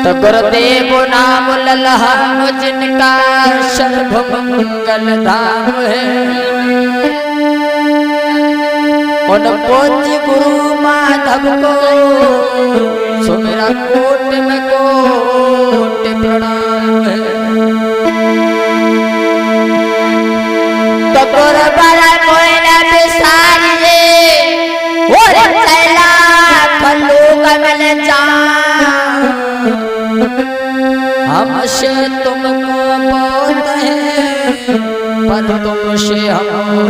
तो गुरुदेव नाम लल्हाम जिनका सर्वमंगल धाम है, उन पूज्य गुरु माधव को सुमेरा कोट में कोट प्रणाम है। तो गुरु बड़ा कोई न बिसारिए और चला फलू कमल जा, हमसे तुमको बहुत है पर तुमसे हमको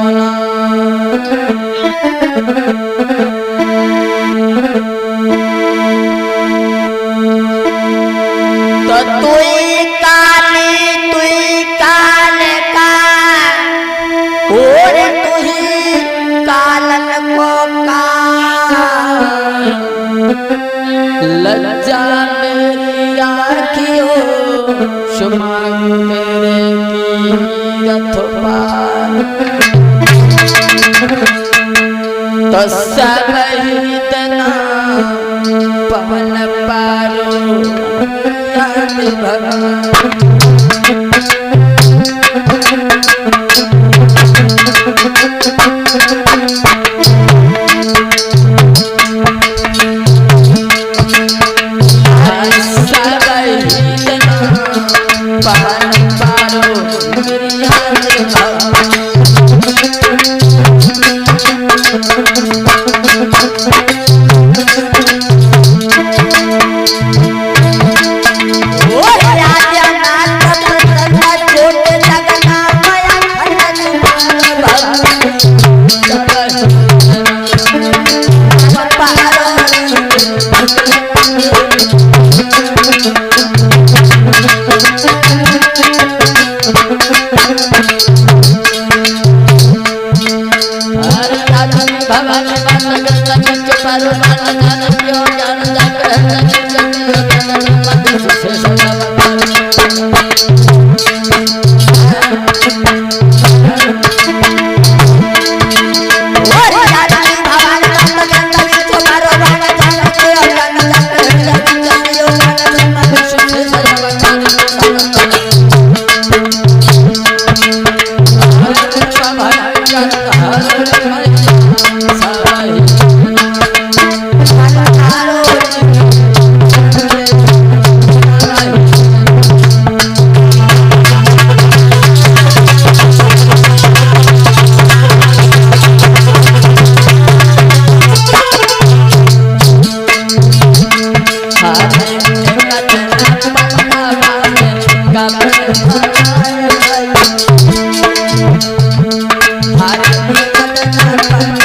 ना। तो तुई काली तुई काल का और तुही कालन को का, लज्जा मेरी आँखियों शुमा तेरे कीरत पार। तो सब इतना पवन पारो याद भगवान। हरे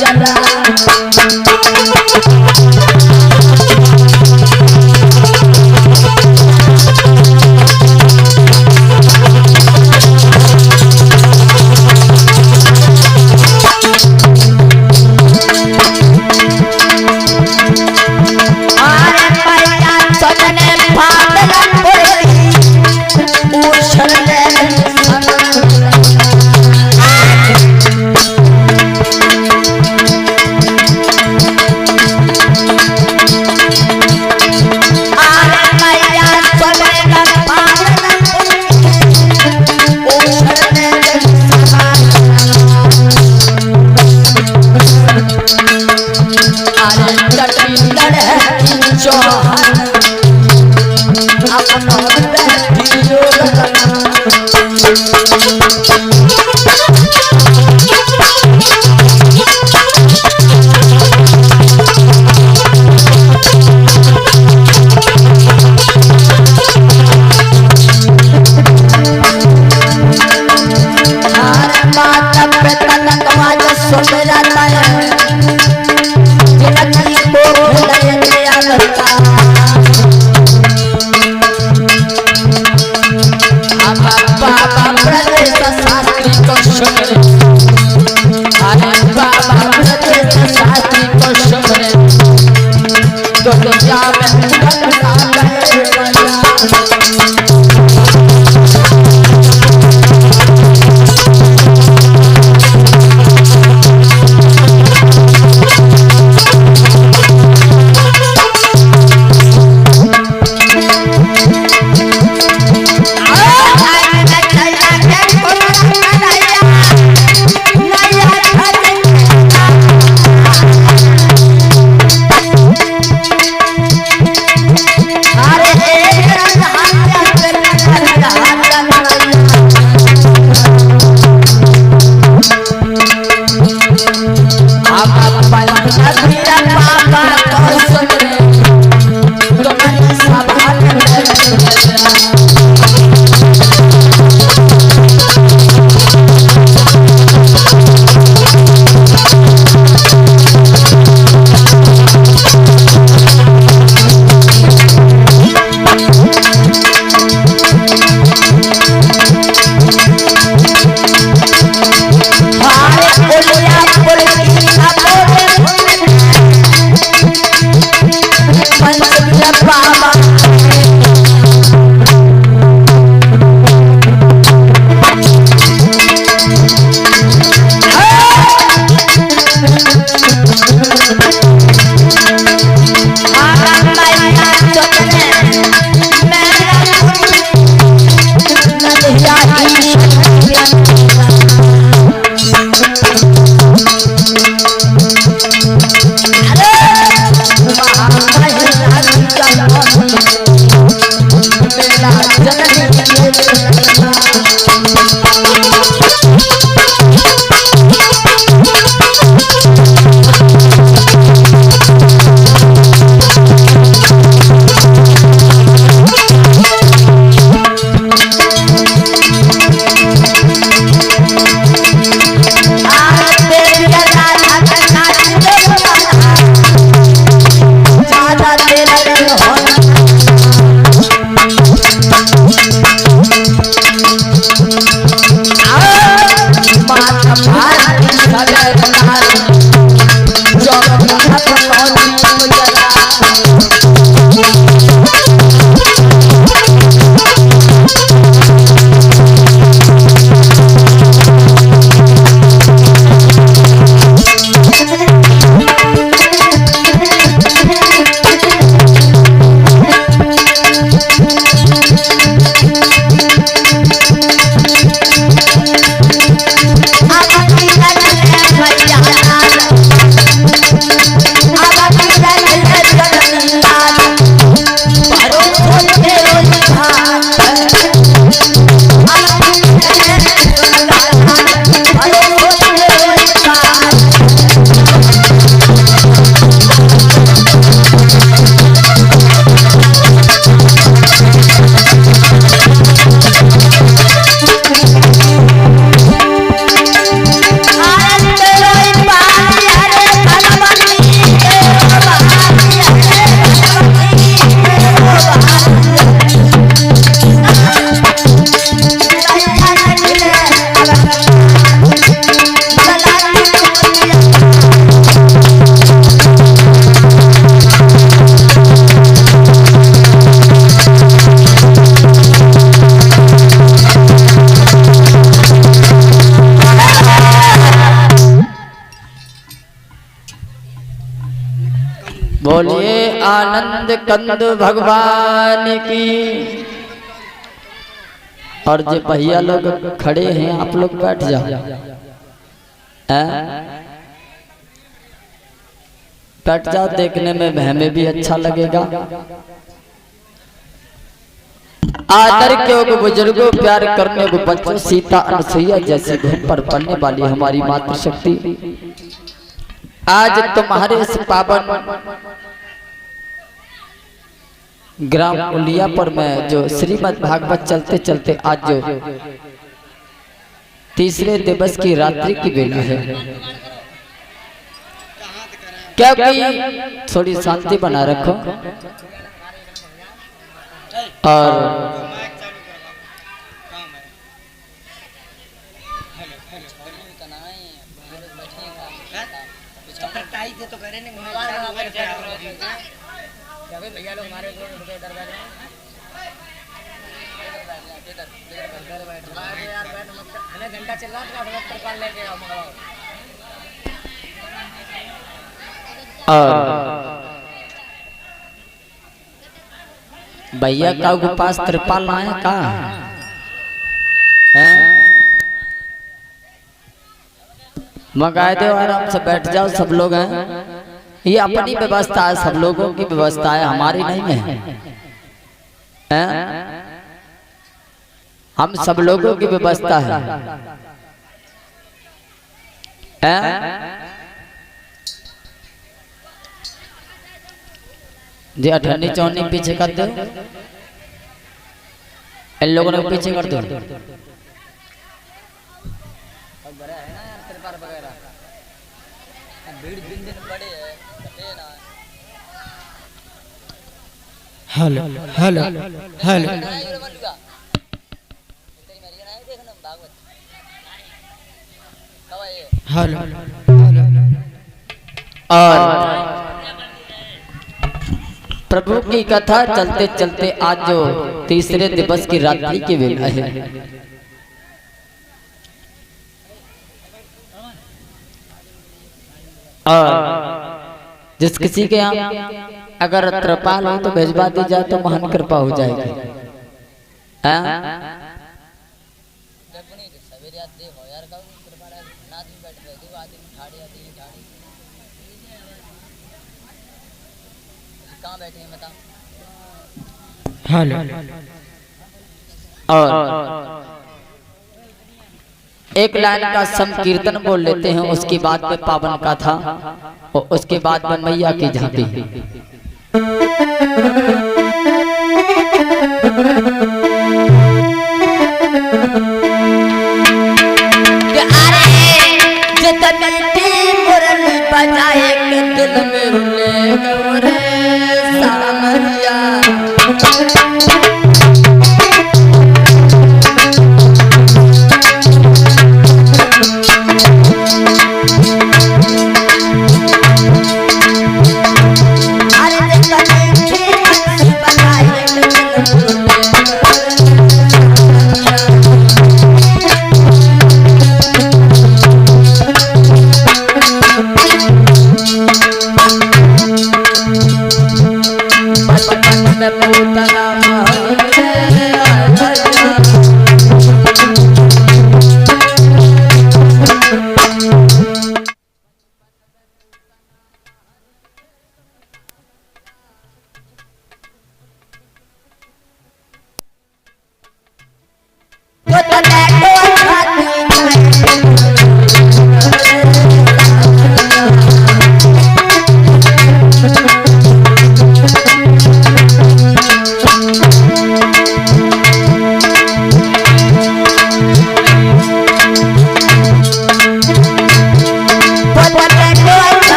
भैया बोलिए आनंद कंद भगवान की। और जो भैया लोग खड़े हैं आप लोग बैठ जाओ। बैठ जाओ, देखने में हमें भी अच्छा लगेगा। आदर के बुजुर्गों, प्यार करने को बच्चों, सीता अनसुईया जैसी धुन पर पलने वाली हमारी मातृशक्ति आज तुम्हारे इस पावन ग्राम उलिया पर मैं जो श्रीमद् भागवत चलते चलते आज जो तीसरे दिवस की रात्रि की बेला है, क्या थोड़ी शांति बना रखो। और तो करे नहीं भैया लोग हमारे घंटा चल रहा था लेके भैया का पास त्रिपाल आए का मंगाए दो, आराम से बैठ जाओ सब लोग हैं। ये अपनी व्यवस्था है, सब लोगों की व्यवस्था है, हमारी नहीं है। हम सब लोगों की व्यवस्था है। जी अठन्नी चौनी पीछे कर दो, इन लोगों ने पीछे कर दो। Hello hello hello hello. और प्रभु की कथा चलते चलते आज जो तीसरे दिवस की रात्रि की वेला है, और जिस किसी के यहाँ अगर त्रिपाल हो तो भेजवा दी जाए तो महान कृपा हो जाएगी। हेलो। और एक लाइन का संकीर्तन बोल लेते हैं, उसके बाद में पावन कथा और उसके बाद में मैया की झांकी। दिल में रुले गौरे सामरिया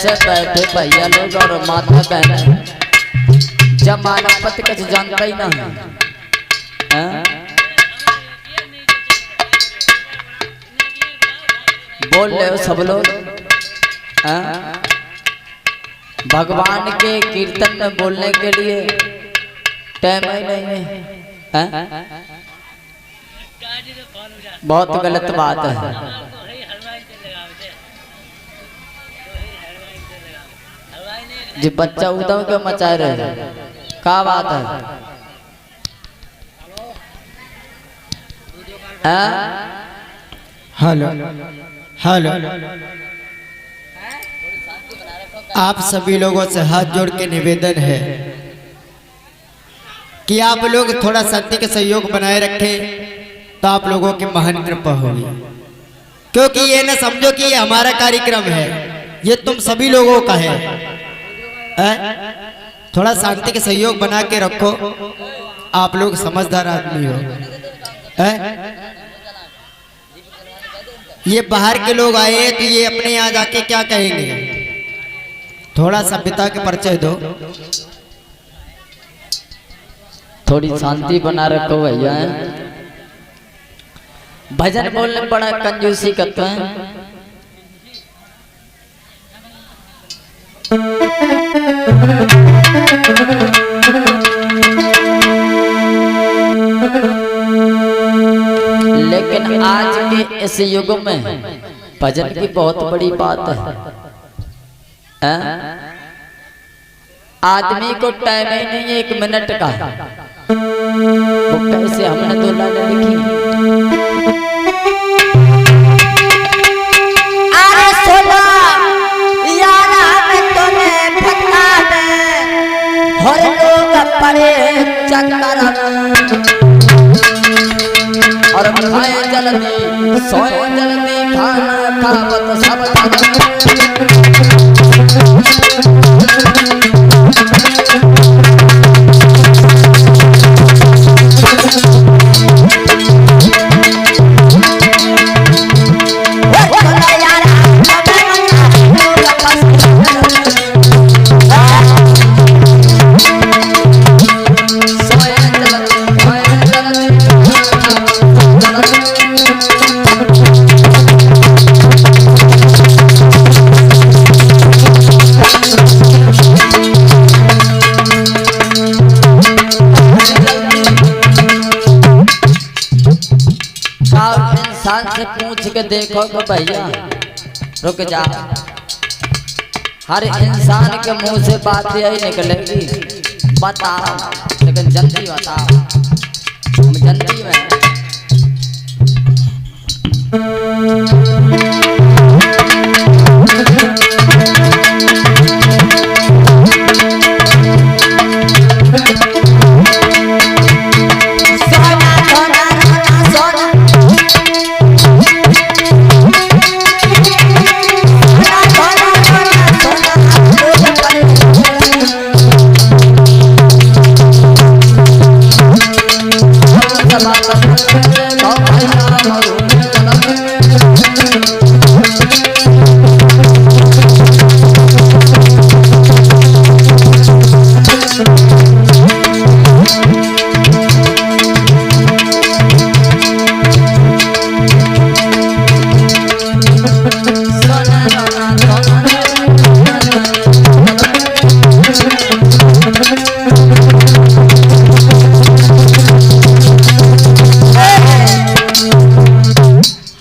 से बैठे भैया लोग और माता बहन जमाना पति कुछ जानता ही ना है। बोल रहे हो सब लोग भगवान के कीर्तन में बोलने के लिए टाइम ही नहीं है। बहुत गलत बात है। जी बच्चा उदम के मचाए रहे क्या बात है? हेलो हेलो, आप सभी लोगों से हाथ जोड़ के निवेदन है कि आप लोग थोड़ा शांति के सहयोग बनाए रखें तो आप लोगों की महान कृपा होगी। क्योंकि ये ना समझो कि ये हमारा कार्यक्रम है, ये तुम सभी लोगों का है। थोड़ा शांति के सहयोग बना के रखो, आप लोग समझदार आदमी हो। ये बाहर के लोग आए तो ये अपने यहाँ जाके क्या कहेंगे? थोड़ा सभ्यता के परिचय दो, थोड़ी शांति बना रखो भैया। भजन बोलने बड़ा कंजूसी करते हैं। लेकिन आज के इस युग में भजन की बहुत बड़ी बात है। आदमी को टाइम ही नहीं है 1 मिनट का। वो कैसे हमने तो लाने लिखी। अरे सोना यार हमें तूने फटका में हर लोग पड़े चक्कर और खाए जल्दी सोए जल्दी खाना खावत सब इंसान से पूछ के देखो तो भैया रुक जा। हर इंसान के मुंह से बात यही निकलेगी बताओ, लेकिन जल्दी बताओ। हम जल्दी में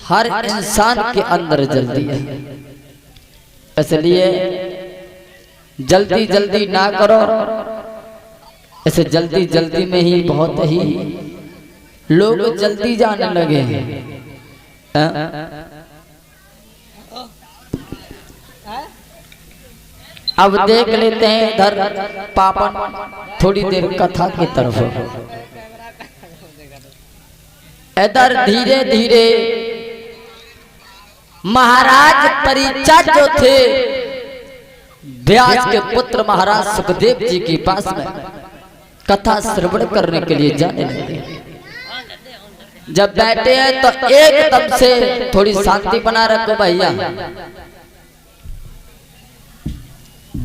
हर इंसान के अंदर जल्दी है, इसलिए जल्दी जल्दी ना करो। ऐसे जल्दी जल्दी में ही बहुत ही लोग जल्दी जाने लगे हैं। अब देख लेते हैं इधर पापन थोड़ी देर कथा की तरफ। इधर धीरे धीरे महाराज परीक्षित जो थे व्यास के पुत्र महाराज सुखदेव जी के पास में कथा श्रवण करने के लिए जाने लगे। जब बैठे हैं तो एकदम से थोड़ी शांति बना रखो भैया।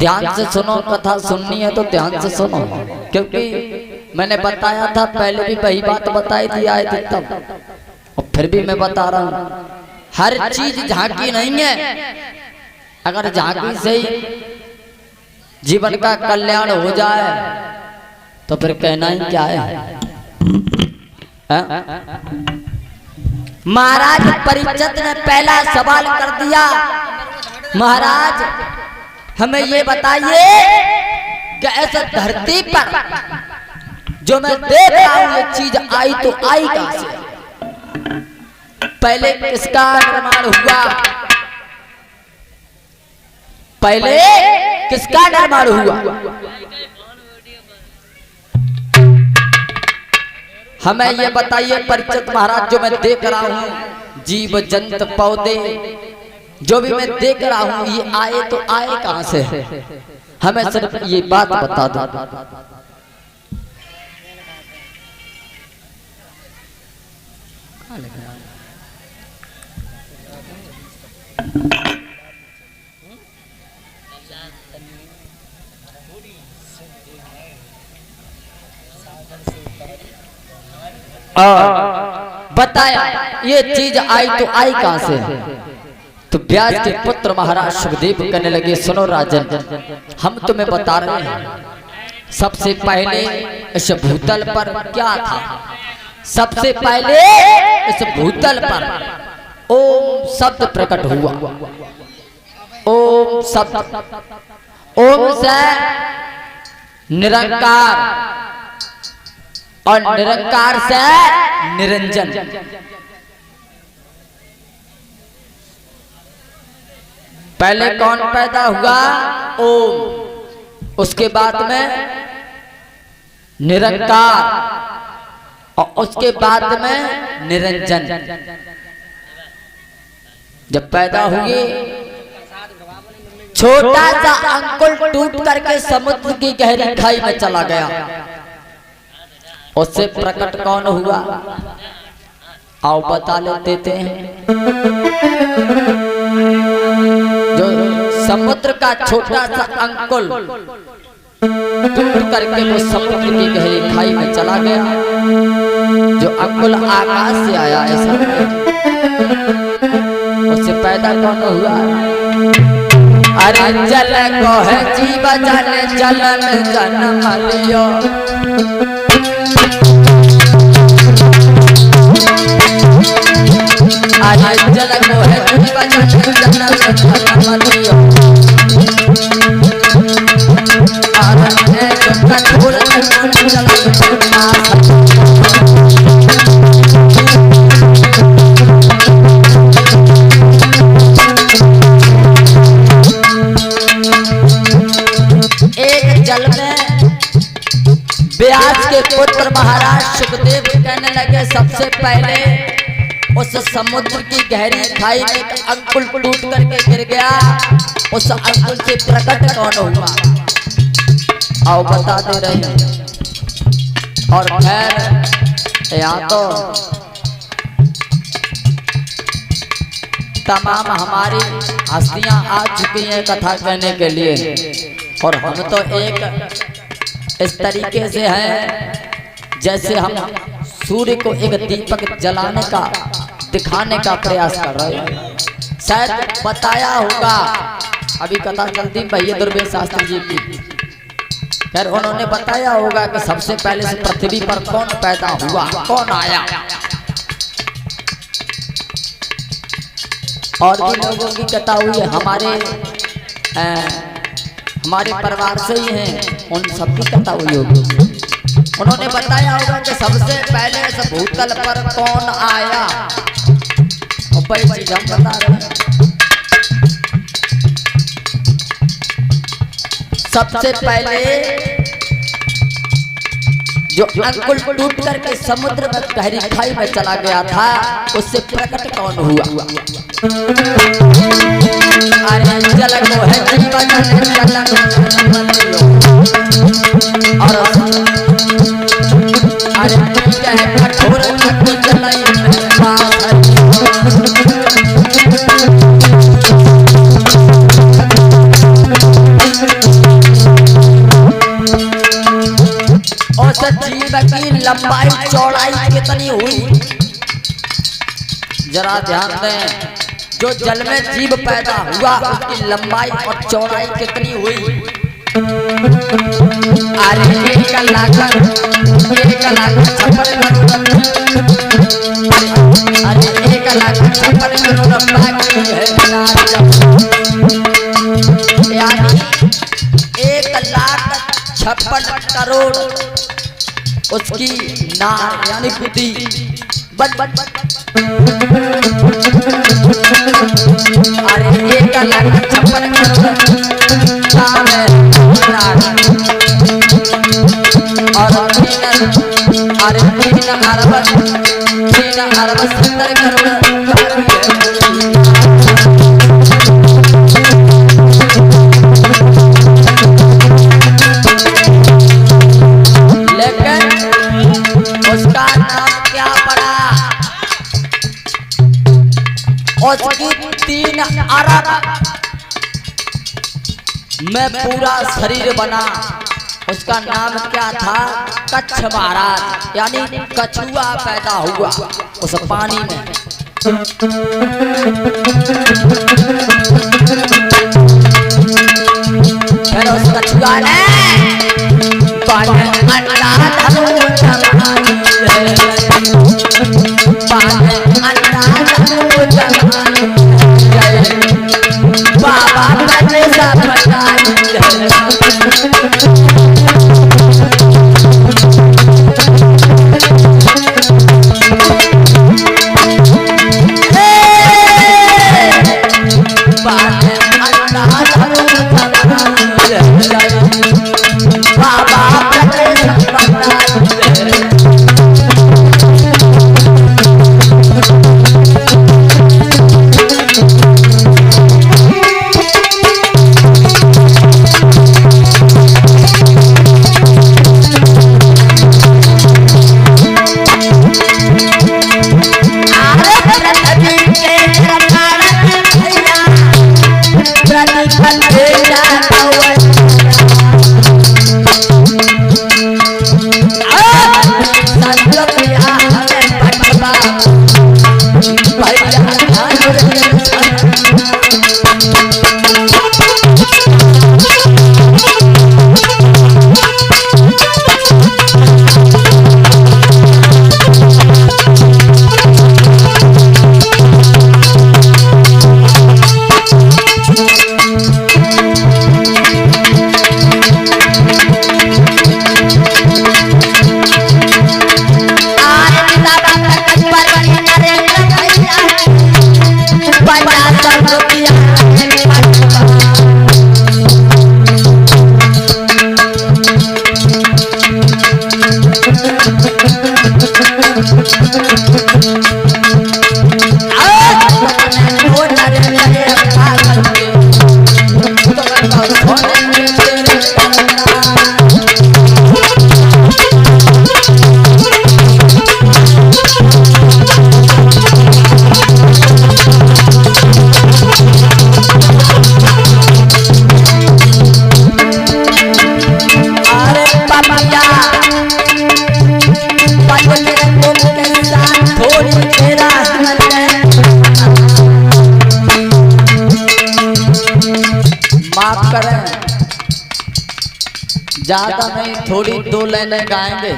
ध्यान से सुनो, कथा सुननी है तो ध्यान से सुनो, क्योंकि मैंने बताया था पहले भी वही बात बताई थी आए थे तब, और फिर भी मैं बता रहा हूँ, हर चीज झांकी नहीं है। अगर झांकी से ही जीवन का कल्याण हो जाए तो फिर कहना ही क्या है? महाराज परिचित ने पहला सवाल कर दिया, महाराज हमें ये बताइए कि ऐसे धरती पर जो मैं देख रहा हूं ये चीज आई तो आई कहां से? पहले किसका निर्माण हुआ? पहले किसका निर्माण हुआ? हमें ये बताइए परिचित महाराज, जो मैं देख रहा हूं जीव जंत पौधे जो भी मैं देख रहा हूं ये आए तो आए कहां से? हमें सिर्फ ये बात बता दो। बताया ये चीज आई तो आई कहां से? तो व्यास के पुत्र महाराज सुखदेव कहने लगे, सुनो राजन, हम तुम्हें बता रहे हैं, सबसे पहले इस भूतल पर क्या था? सबसे पहले इस भूतल पर ओम शब्द प्रकट हुआ। ओम शब्द, ओम से निरंकार और निरंकार से निरंजन। पहले कौन पैदा हुआ? ओम, उसके बाद में निरंकार और उसके बाद में निरंजन। जब पैदा हुए छोटा सा अंकुर टूट करके समुद्र की गहरी खाई में चला गया, उससे प्रकट कौन हुआ? आओ बता लेते हैं। जो समुद्र का छोटा सा अंकुर टूट करके वो समुद्र की गहरी खाई में चला गया, जो अंकुर आकाश से आया ऐसा, उससे पैदा कौन हुआ? अरे जल को है जीव जल जलन जन्म लियो, अरे जल को है जीव जल जलन जन्म लियो, अरे कठोर जल में व्यास के पुत्र महाराज सुखदेव कहने लगे, सबसे पहले उस समुद्र की गहरी खाई में एक अंकुर टूट करके गिर गया, उस अंकुर से प्रकट कौन हुआ? आओ बता दे रहे हैं। और खैर यहाँ तो तमाम हमारी हस्तियां आ चुकी हैं कथा कहने के लिए, और हम तो एक इस तरीके से हैं जैसे हम सूर्य को एक दीपक जलाने का दिखाने का प्रयास कर रहे हैं। शायद बताया होगा, अभी कथा चलती भैया दुर्बे शास्त्री जी की, खैर उन्होंने बताया होगा कि सबसे पहले से पृथ्वी पर कौन पैदा हुआ, कौन आया। और भी लोगों की कथा हुई है, हमारे परिवार से ही हैं, उन सबकी कथा हुई होगी। उन्होंने बताया होगा कि सबसे पहले इस भूतल पर कौन आया, और वही चीज हम बता रहे हैं। सबसे पहले जो अंकुर टूट करके समुद्र में गहरी खाई में चला गया था, उससे प्रकट कौन हुआ? अरे जल को है जीवन जलन और अरे कठोर जलाई लंबाई चौड़ाई कितनी हुई? जरा ध्यान दें, जो जल में जीव पैदा हुआ उसकी लंबाई और चौड़ाई कितनी हुई? अरे 1,56,000 अरे 1,56,000 यानी 1,56,000 करोड़ उसकी नार यानी बुद्धि अरे 1,56,000 नाम है नार और 3 अरब 70 करोड़ उसका नाम क्या पड़ा? उसकी 3 अरब में पूरा शरीर बना। उसका नाम क्या था? कच्छ महाराज यानी कछुआ पैदा हुआ उस पानी में। फिर उस कछुआ ने बाबा ज्यादा नहीं, थोड़ी 2 लाइनें गाएंगे।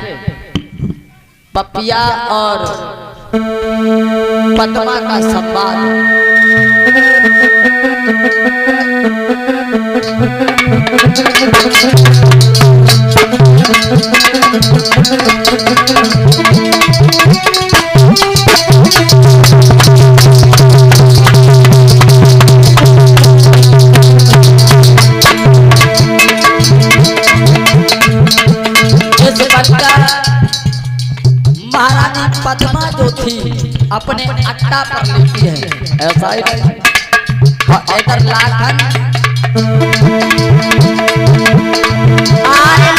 पपिया और पद्मा का संवाद। महारानी पद्मा जो थी अपने अट्टा पर लिखी है, ऐसा ही इधर लाखन अरे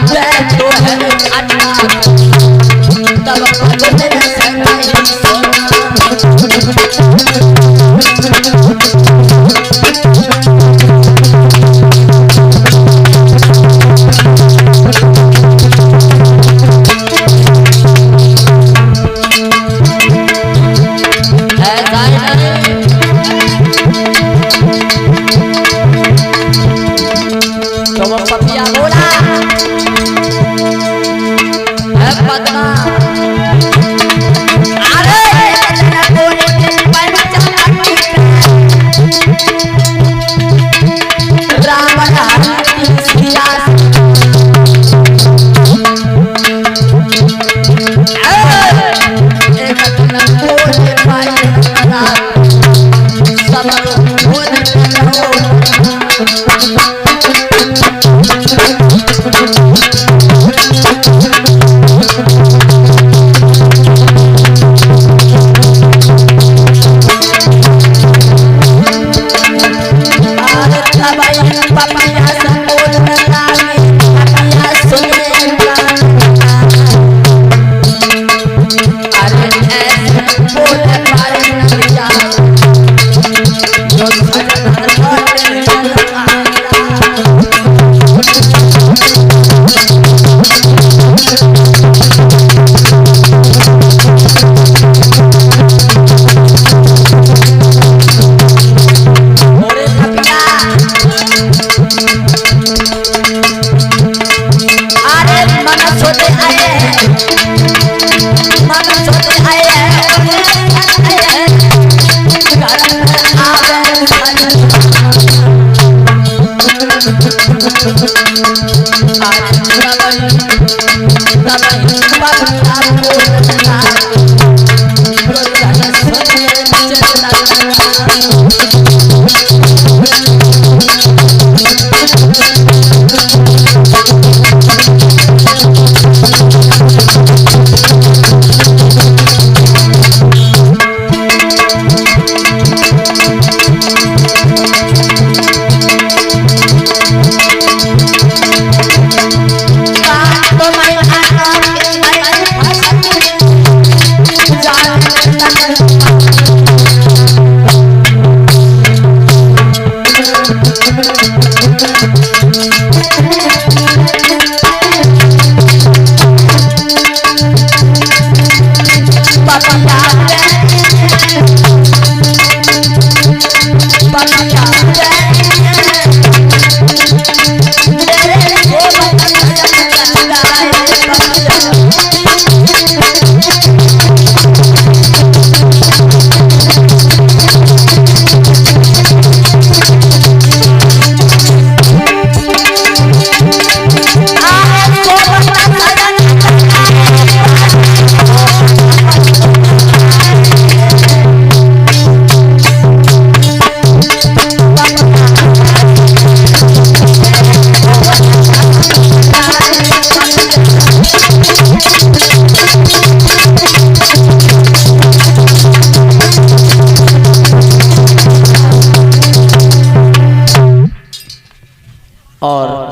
पे तो है अटका तब पगले से नहीं सोना तो वो पपिया बोला है पद्मा अरे बोले रावण सिया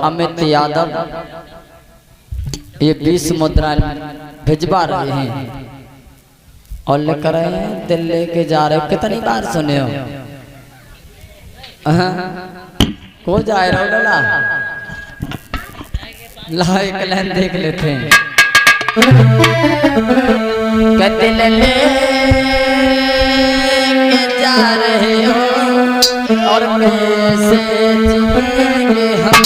अमित यादव ये 20 मुद्रा भिजवा रहे हैं और लेकर आए हैं दिल्ली के जा रहे हो। कितनी बार सुने हो? को जाए रहो ला एक लाइन देख लेते हैं। दिल ले के जा रहे हो और कैसे जिएंगे हम।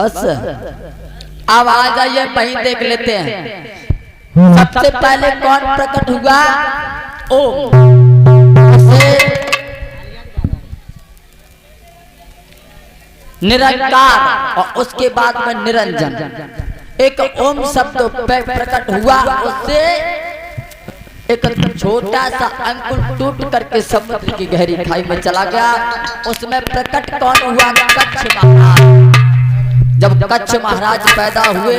बस अब आ जाइए वहीं देख लेते हैं। सबसे पहले कौन प्रकट हुआ? ओम से निरंकार और उसके बाद में निरंजन। एक ओम शब्द प्रकट हुआ, उससे एक छोटा सा अंकुर टूट करके समुद्र की गहरी खाई में चला गया। उसमें प्रकट कौन हुआ? कच्छ महाराज। जब कच्छ महाराज पैदा हुए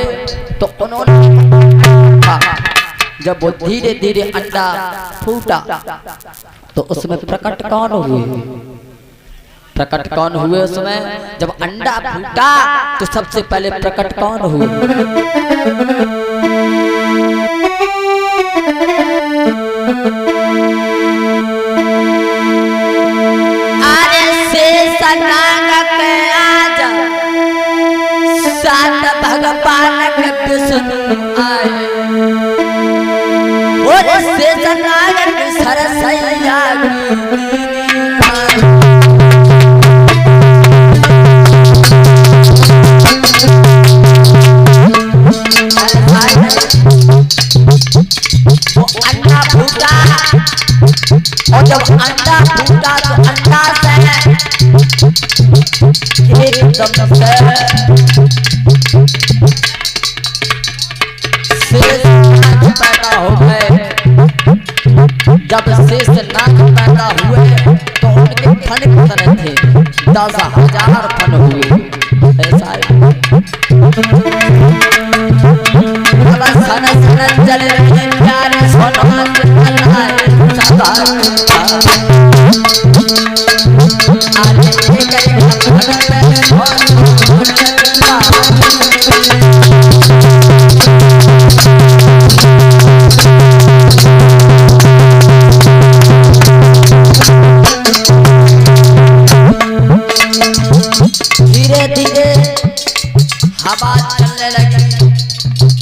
तो उन्होंने जब वो धीरे धीरे अंडा फूटा तो उसमें प्रकट कौन हुए? प्रकट कौन हुए उसमें? जब अंडा फूटा तो सबसे पहले प्रकट कौन हुए? अरे शेष नाग के आजा सात भगवान के विष्णु आए, और शेष नाग के सरसैया अंडा फूटा, और जब अंडा फूटा तो अंडा से एकदम से शेष नाग पैदा हो गए। जब शेष नाग पैदा हुए तो उनके फन कितने थे? 10,000 फन हुए। ऐसा सन सन चल रहे प्यारे सोना धीरे धीरे हवा चलने लगी।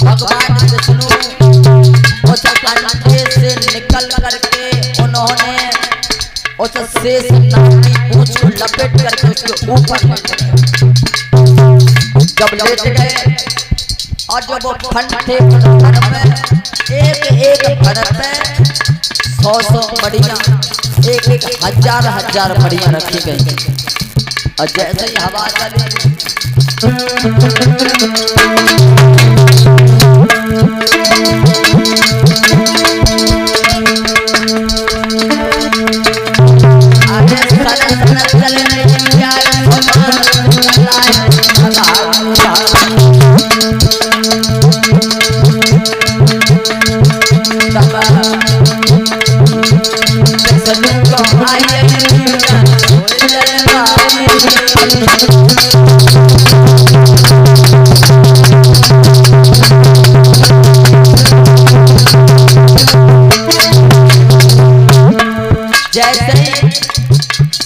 भगवान विष्णु उस अंडे से निकल करके उन्होंने उस शेष नाग की पूंछ को लपेट करके उसके ऊपर लेट गए। जब लेट गए और जब वो फन थे फन में एक फन में 100 मड़ियाँ, एक हजार मड़ियाँ रखी गई। और जैसे ही हवा चली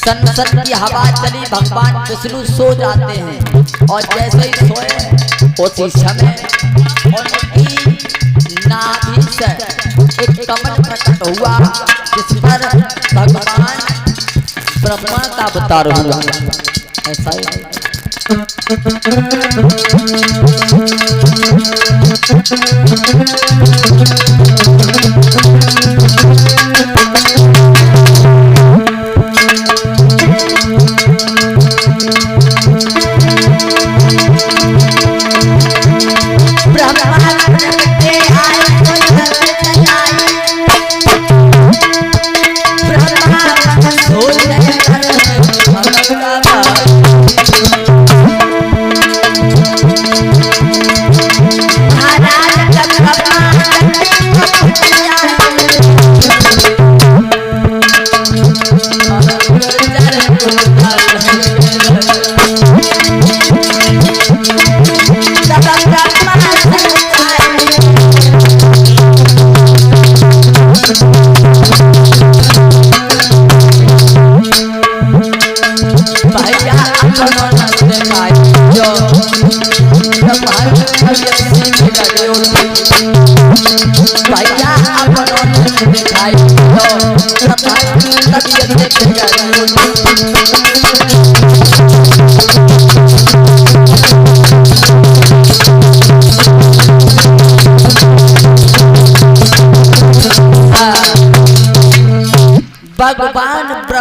संसद की हवा चली, भगवान विष्णु सो जाते हैं। और जैसे ही सोए उसी समय उनकी नाभि से एक कमल प्रकट हुआ, जिस पर भगवान ब्रह्मा का अवतार हुआ। ऐसा ही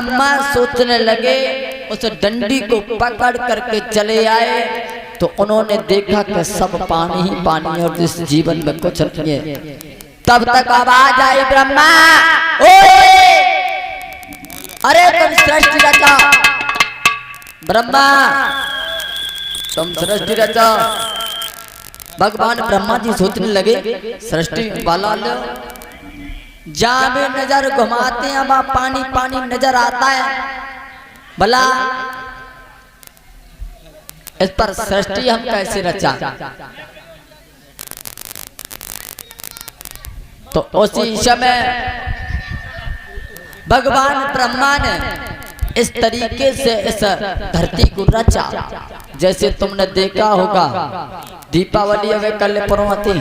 ब्रह्मा सोचने लगे, उस डंडी को पकड़ करके चले आए तो उन्होंने देखा कि सब पानी ही पानी और इस जीवन में कुछ नहीं है। तब तक आवाज आई ब्रह्मा, ओए अरे तुम सृष्टि रचा, ब्रह्मा तुम सृष्टि रचा। भगवान ब्रह्मा जी सोचने लगे सृष्टि वाला लो, जहां भी नजर घुमाते हैं वहां पानी पानी नजर आता है, भला इस पर सृष्टि हम कैसे रचा। तो उसी समय भगवान ब्रह्मा ने इस तरीके से इस धरती को रचा। जैसे तुमने देखा होगा दीपावली अवे कल परवती,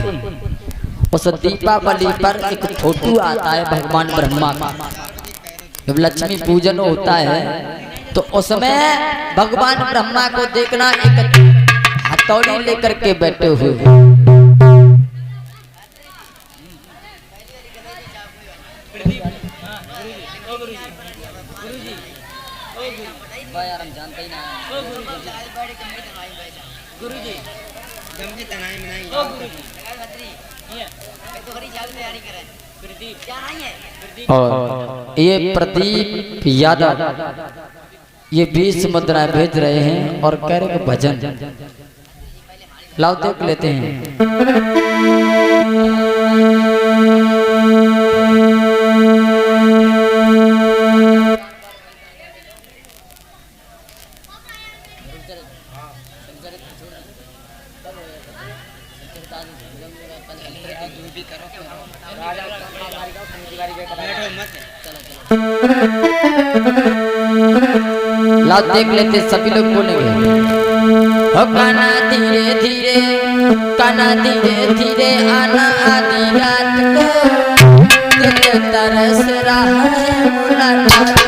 उस दीपावली पर एक फोटो आता है भगवान ब्रह्मा का, जब लक्ष्मी पूजन होता है तो उसमें भगवान ब्रह्मा को देखना एक हथौड़ी लेकर के बैठे हुए। और ये प्रदीप यादव ये 20 मुद्राएं भेज रहे हैं और कह रहे भजन लाओ देख लेते हैं। लाओ देख लेते, सभी लोग बोलेंगे हो काना धीरे धीरे, काना धीरे धीरे आना आधी रात को, दिल तरस रहा है मुलाकात।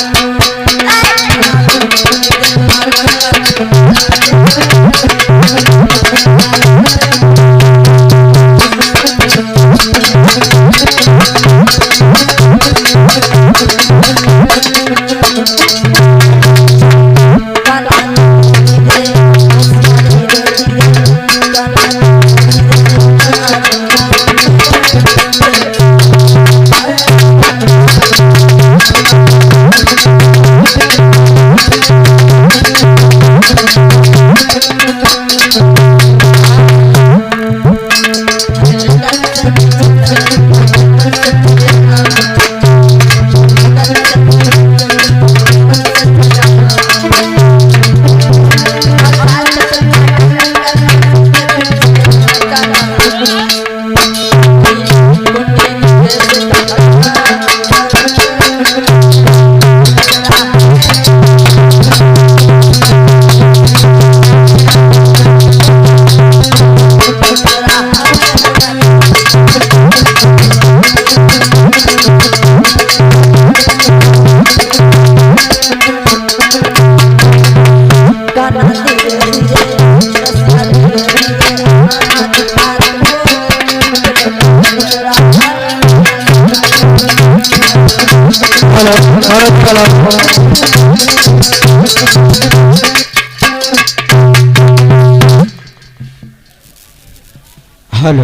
Hello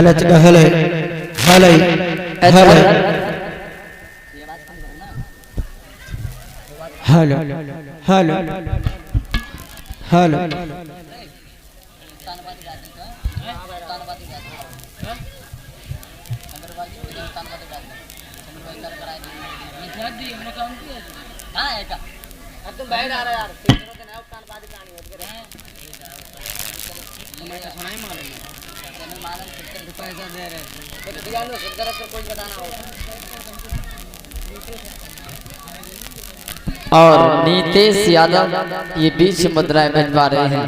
hello hello hello hello hello hello और नीतेश यादव ये 20 मुद्राएं भिजवा रहे हैं।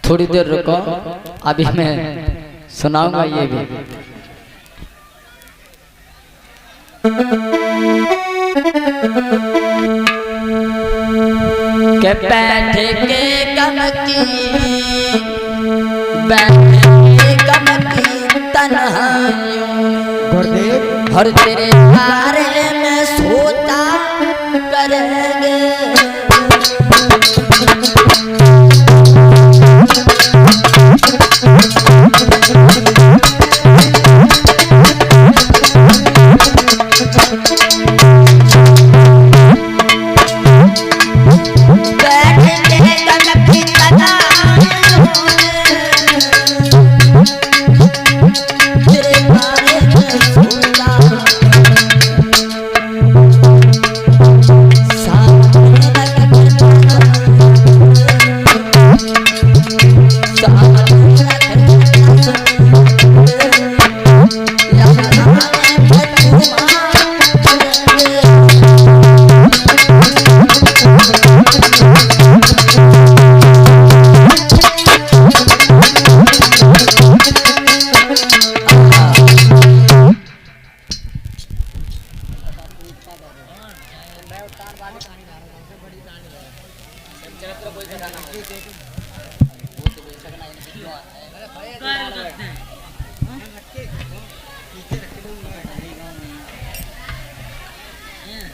थोड़ी देर रुको, अभी मैं सुनाऊंगा ये भी। के बैठे के गम की, बैठे के गम की तन्हाइयों, और तेरे बारे में सोचा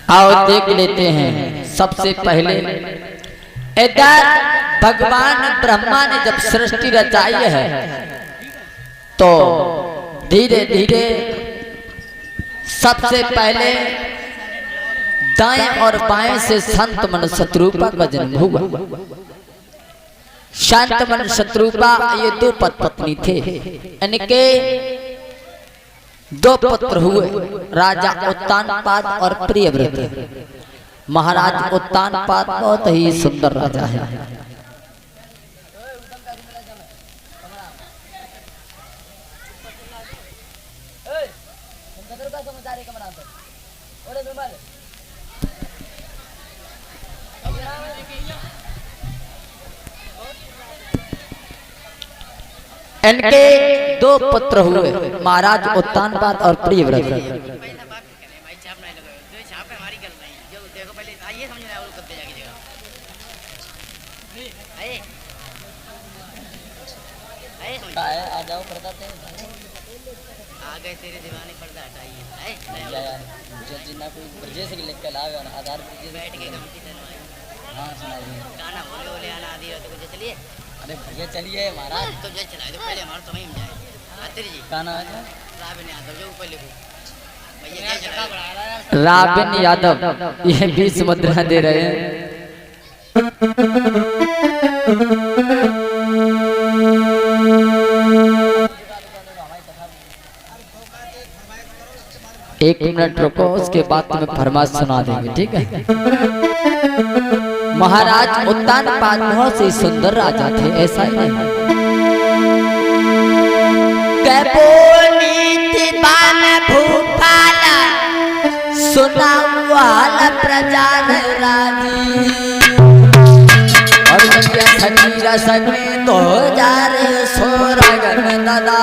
आओ देख लेते हैं। सबसे पहले इधर भगवान ब्रह्मा ने जब सृष्टि रचाई है तो धीरे धीरे सबसे पहले दाएं और बाएं से संत मन शत्रुपा का जन्म हुआ। शांत मन शत्रुपा ये दो पत्नी थे, इनके दो पुत्र हुए, राजा उत्तानपाद और प्रियव्रत। महाराज उत्तानपाद बहुत ही सुंदर राजा है। इनके दो पुत्र हुए, महाराज उत्तानपाद और प्रियव्रत। तेरे दीवाने पर्दा हटाइए यार, मुझे जिन्ना कोई ब्रजेश के लिख के लावे और आधार ब्रजेश बैठ के कम की तरह। हां सुनाइए गाना बोले बोले आना आदि तो कुछ चलिए। अरे भैया चलिए महाराज, तो जो चलाए तो पहले हमारा तो वहीं जाए। आतिरी जी गाना है राबिन यादव जो ऊपर लिखो भैया क्या चला बढ़ा रहा है। राबिन यादव ये 20 मुद्रा दे रहे हैं। एक मिनट रुको, उसके बाद तुम्हें फरमाइश सुना देंगे, ठीक है। महाराज उत्तानपाद बहुत ही सुंदर राजा थे, ऐसा ही नहीं। भूपाला सुना प्रजा राजी और समीरा समी 2016 में दादा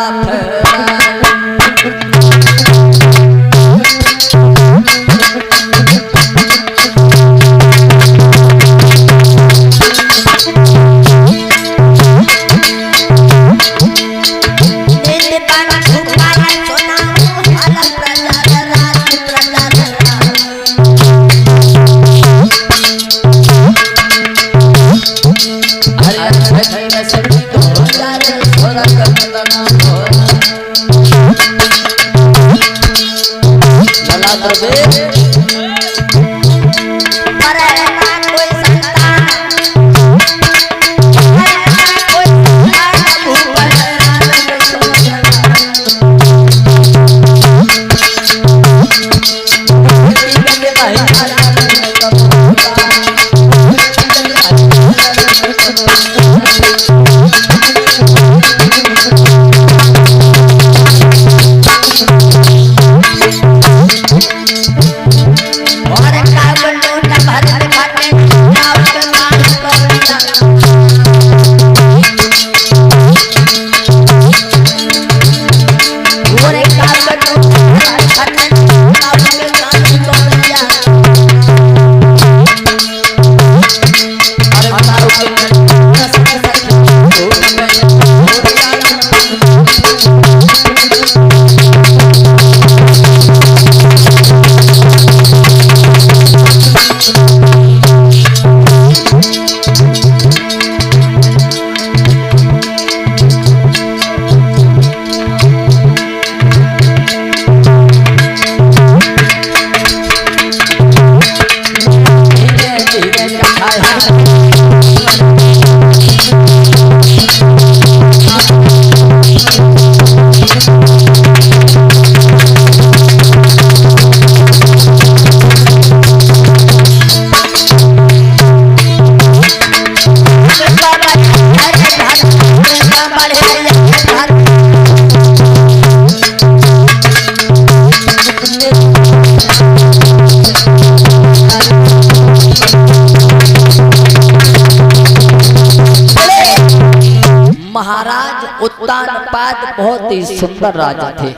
उत्तानपाद बहुत ही सुंदर राजा थे।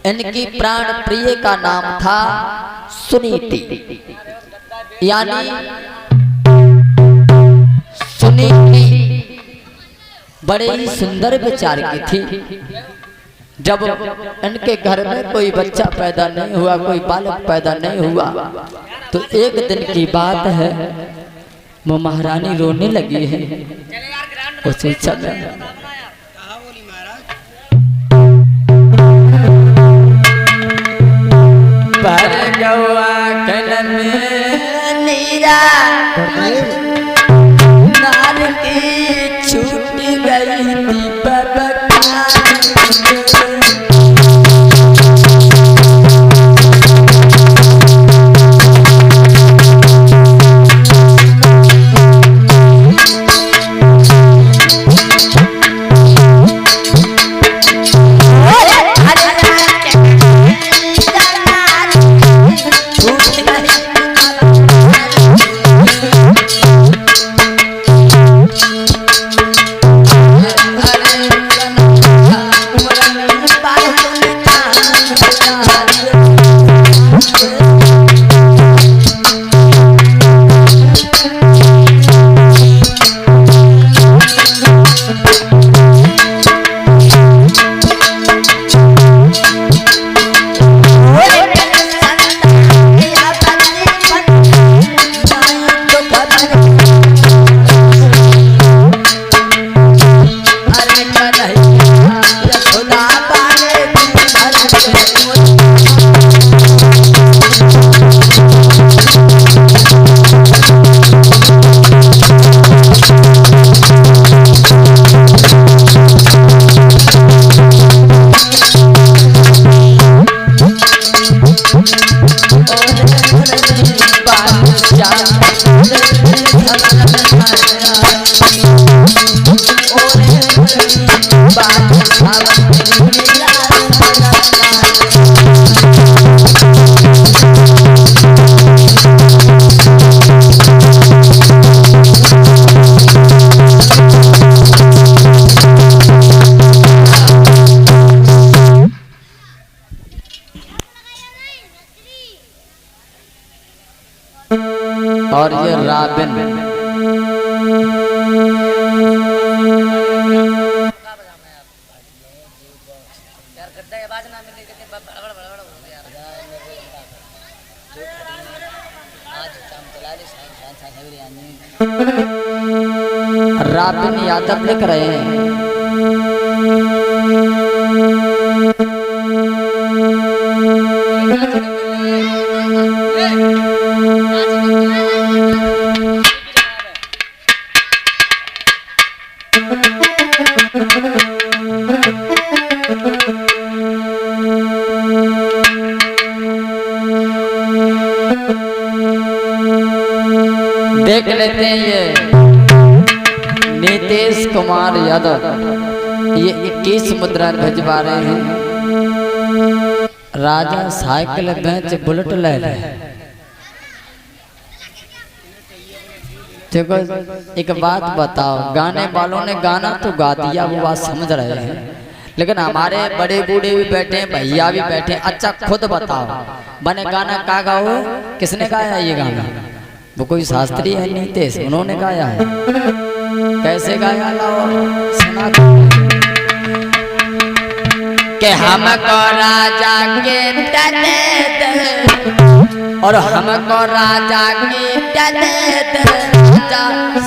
इनकी प्राण प्रिय का नाम था सुनीति, यानी सुनीति बड़े ही सुंदर विचार की थी। जब इनके घर में कोई बच्चा पैदा नहीं हुआ, कोई बालक पैदा नहीं हुआ, तो एक दिन की बात है, वो महारानी रोने लगी है। उसे चल नार की छूट गई थी और ये राबिन राबिन यादव लिख रहे हैं। देख लेते हैं ये नीतीश कुमार यादव, ये 21 मुद्रा भिजवा रहे हैं। राजा साइकिल बेच बुलेट ले ले। देखो एक बात बताओ, गाने वालों ने गाना तो गा दिया, वो बात समझ रहे हैं, लेकिन हमारे बड़े बूढ़े भी बैठे हैं, भैया भी बैठे हैं। अच्छा खुद बताओ, मैंने गाना का गाओ, किसने गाया ये गाना? वो कोई शास्त्री है नीतीश, उन्होंने गाया है। कैसे गाया लाओ सुना के हमको राजा के और हमको राजा की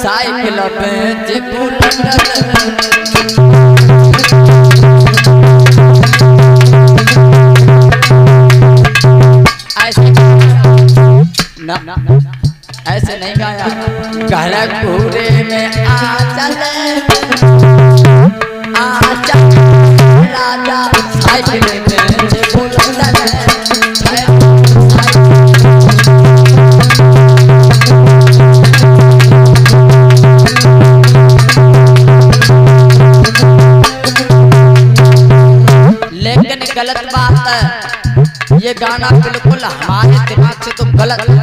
साइकिल बेच ऐसे नहीं गाया। घर पूरे में आ चल राजा साइकिल बेच लेकिन गलत बात है, ये गाना बिल्कुल हमारे दिमाग से तो गलत है।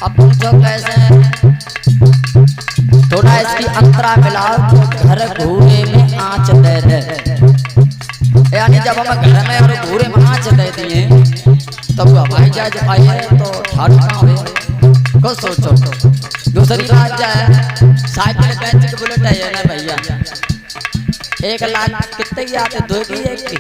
अब पूछो कैसे? थोड़ा इसकी अंतरा मिलाओ। घर घूरे में आँच दे दे, यानी जब हम घर में और घूरे में आँच दे दिए तब वो हवाई जहाज आए तो ठाड़ कहाँ हुए को सोचो। दूसरी बात क्या है, साइकिल बेच के बुलेट है ना भैया, 1 लाख कितने की आते, 2 की 1 की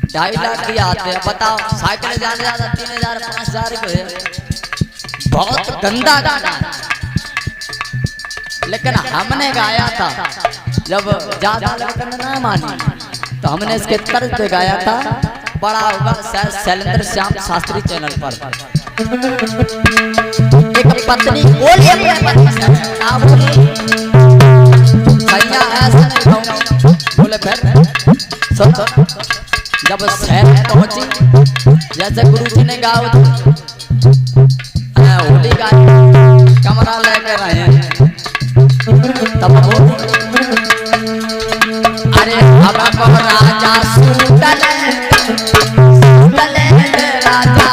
2.5 लाख की आते हैं। बताओ साइकिल ज्यादा 3000 5000 को है, बहुत गंदा गाना है। लेकिन हमने गाया था जब ज्यादा लगन ना मानी तो हमने इसके तर्ज पे गाया था, बड़ा होगा शायद शैलेंद्र श्याम शास्त्री चैनल पर। एक पत्नी बोली अपने पति से, आप बोली भैया ऐसा नहीं कहूँ, बोले फिर सुन, जब शहर में पहुंची जैसे गुरु जी ने गाओ होली गाई, कमरा लेकर आए हैं, तब बोली अरे अब राजा सूतल राजा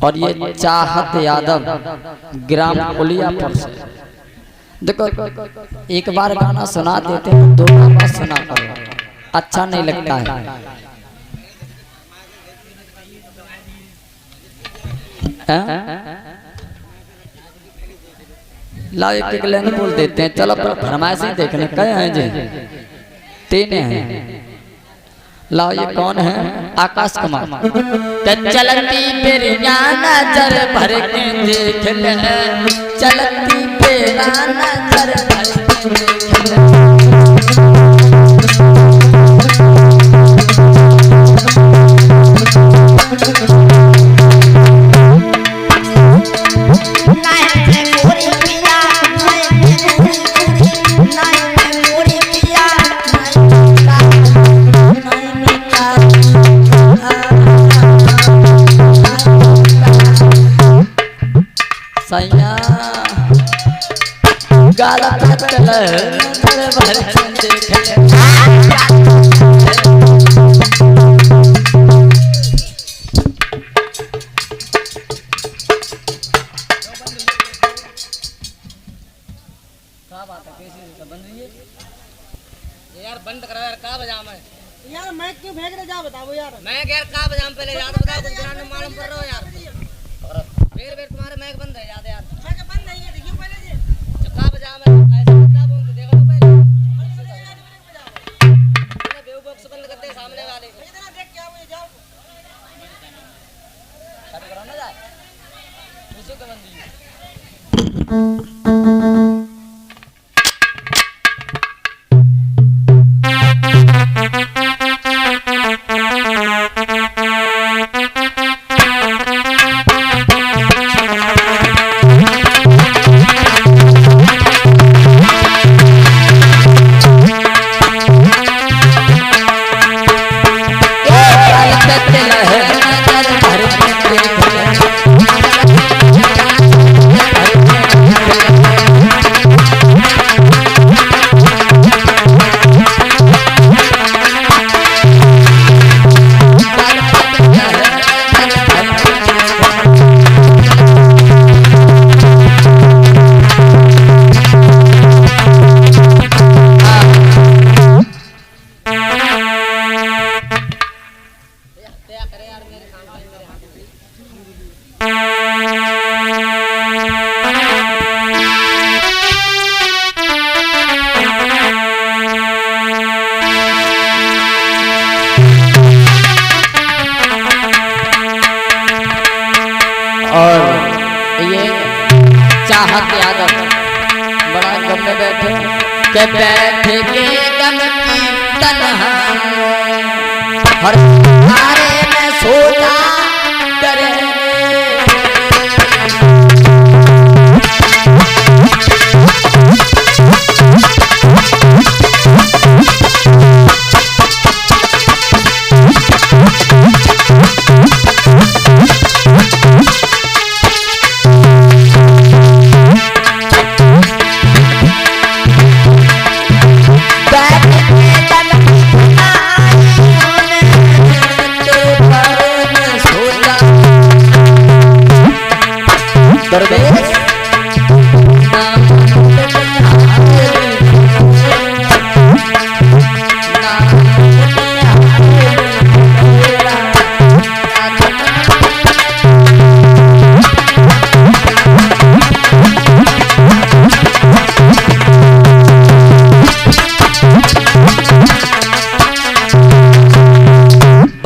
और ये चाहत यादव ग्राम उलियापुर से। देखो एक बार गाना सुना देते हैं, 2 बार सुना करो, अच्छा नहीं लगता है। लाओ एक लाइन बोल देते हैं, चलो फरमाइश ही देखने कहे हैं जी, 3 हैं। लाओ ये कौन है, आकाश कुमार। चलती पेरिया नजर भर के देख ले, चलती पेरा नजर भर के देख ले। गाला पतल भर के देख ले। यार बंद करो यार, का बजाम है यार, मैं क्यों फेंक रहे जा बताओ यार। मैं यार का बजाम पहले याद बताओ, कुछ गाना मालूम कर रहे हो यार। बेर तुम्हारे मैक बंद है याद यार, मैं का बंद नहीं है, देखिए पहले जी का बजाम है ऐसा बता बोल के देखो तो पहले बेवबॉक्स बंद कर दे सामने वाले को, इतना देख क्या हुआ, जाओ कट करो ना जाए उसी को बंद दी। चाहत यादव बड़ा गम में बैठे के बैठ के गम की तन्हा हर तारे में सोचा करे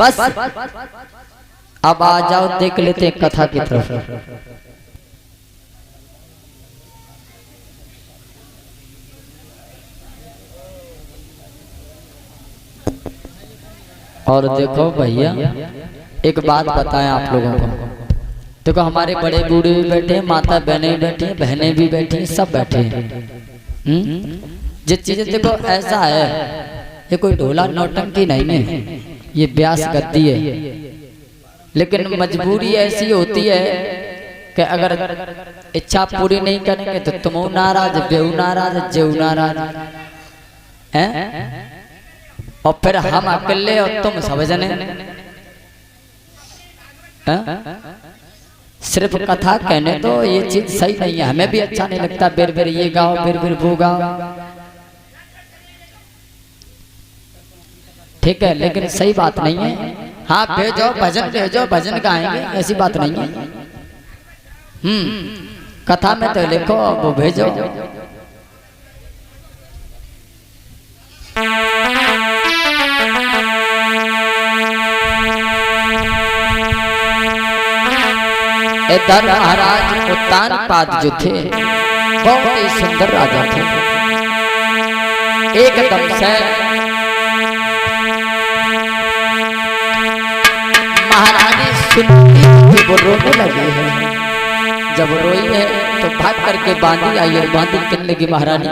बस अब आ जाओ, देख लेते हैं कथा की तरफ। और देखो भैया, एक बात बताएं आप लोगों को। देखो हमारे बड़े बूढ़े भी बैठे हैं, माता बहनें भी बैठी हैं, बहनें भी बैठी हैं, सब बैठे हैं। जिस चीजें देखो ऐसा है, ये कोई ढोला नौटंकी नहीं है, ये ब्यास गद्दी है। लेकिन मजबूरी ऐसी होती है कि अगर इच्छा पूरी नहीं करेंगे तो तुम नाराज, बेऊ नाराज, जेऊ नाराज हैं, और फिर हम अकेले और तुम सब जने। सिर्फ कथा कहने तो ये चीज सही नहीं है, हमें भी अच्छा नहीं लगता बेर बेर ये गाओ, बेर बेर वो गाओ, ठीक है, लेकिन सही बात नहीं है। हाँ भेजो भजन, भेजो भजन गाएंगे, ऐसी बात नहीं है। कथा में तो लिखो, वो भेजो। इधर महाराज उत्तानपाद जो थे बहुत ही सुंदर राजा थे। एकदम से महारानी सुनती वो रोने लगी है। जब रोई है तो भाग करके बांधी आई है। बांधी कहने लगी, महारानी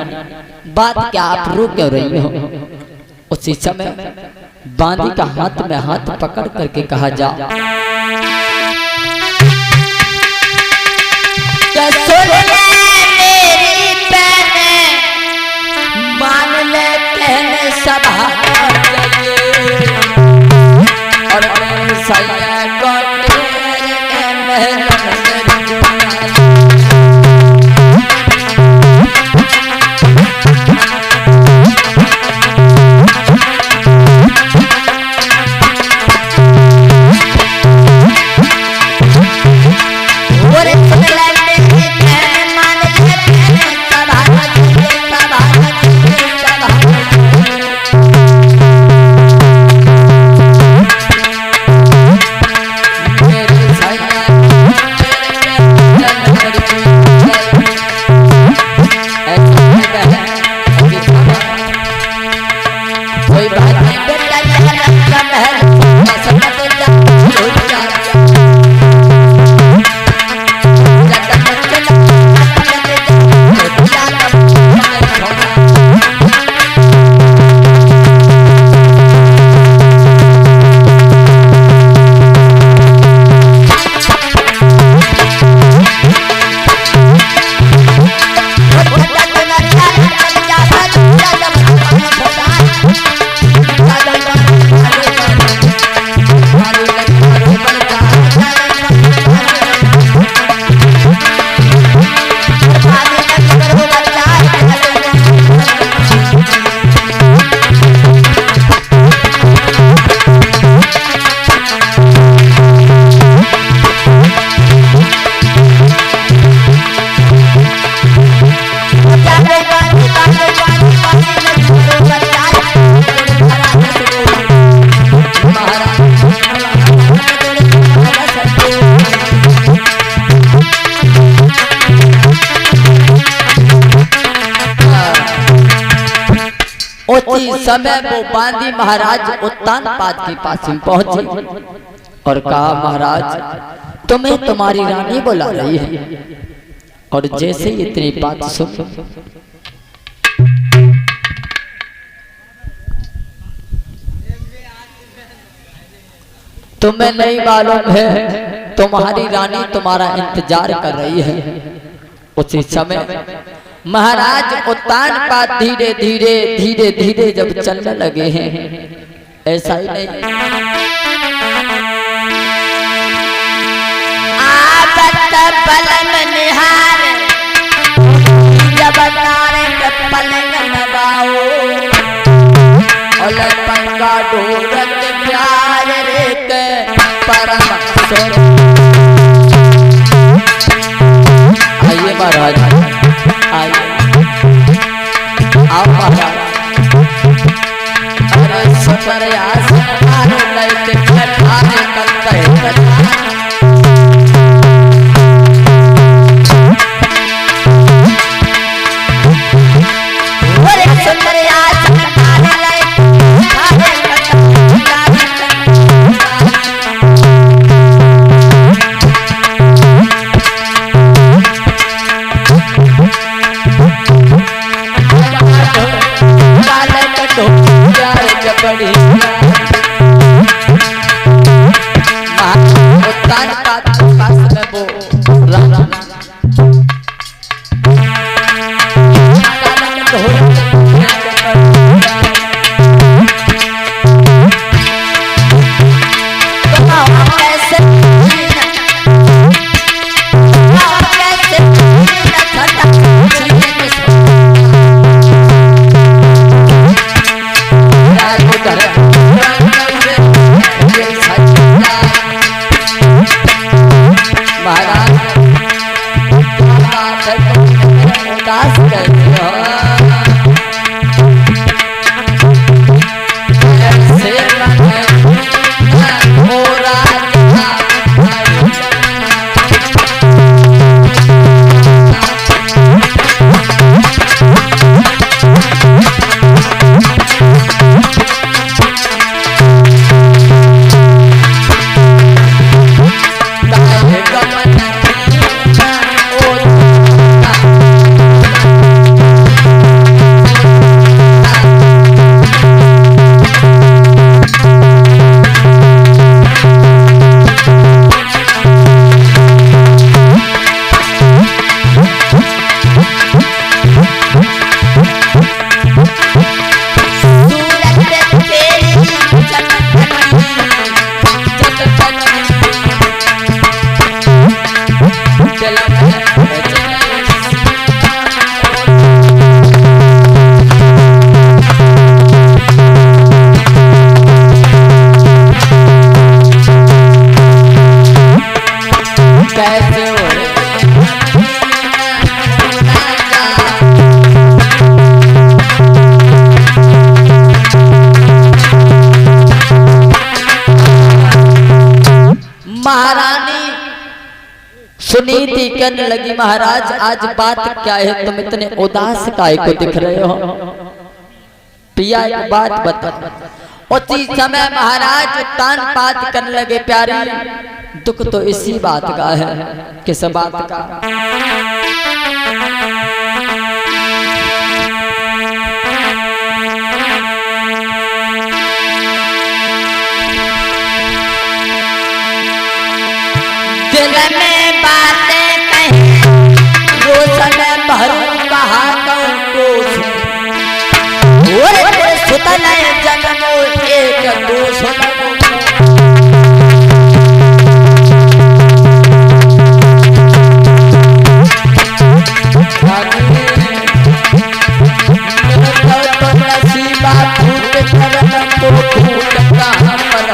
बात क्या, आप रो क्यों रही हो? उसी समय बांधी का हाथ में हाथ पकड़ करके कहा, जा मेरी बहन मान ले कहने सब और मैं सैया को समय वो बांधी महाराज उत्तानपाद के पास में पहुंची और कहा, महाराज तुम्हें तुम्हारी रानी बुला रही है। और जैसे इतनी बात सुन तुम्हें नहीं मालूम है, तुम्हारी रानी तुम्हारा इंतजार कर रही है। उसी समय महाराज उत्तानपाद धीरे धीरे धीरे धीरे जब चलने लगे हैं, ऐसा ही नहीं पलंग निहार जब नारे पलंग लगाओ अलपन का ढोलक प्यार रे के परम सुर। आइए महाराज, आइए आओ महाराज। अरे सुपर आसमान लैके सुनीति कहने लगी महाराज आज बात क्या है, तुम इतने उदास काहे को दिख रहे हो? पिया एक बात बता। उसी समय महाराज तान पात करने लगे, प्यारी दुख तो इसी बात का है। किस बात का? दिल में बातें कहीं रोशन भरू कहा दोष सुतन जन्मो एक दोष नसीबा फूट करन को फूट कहाँ पर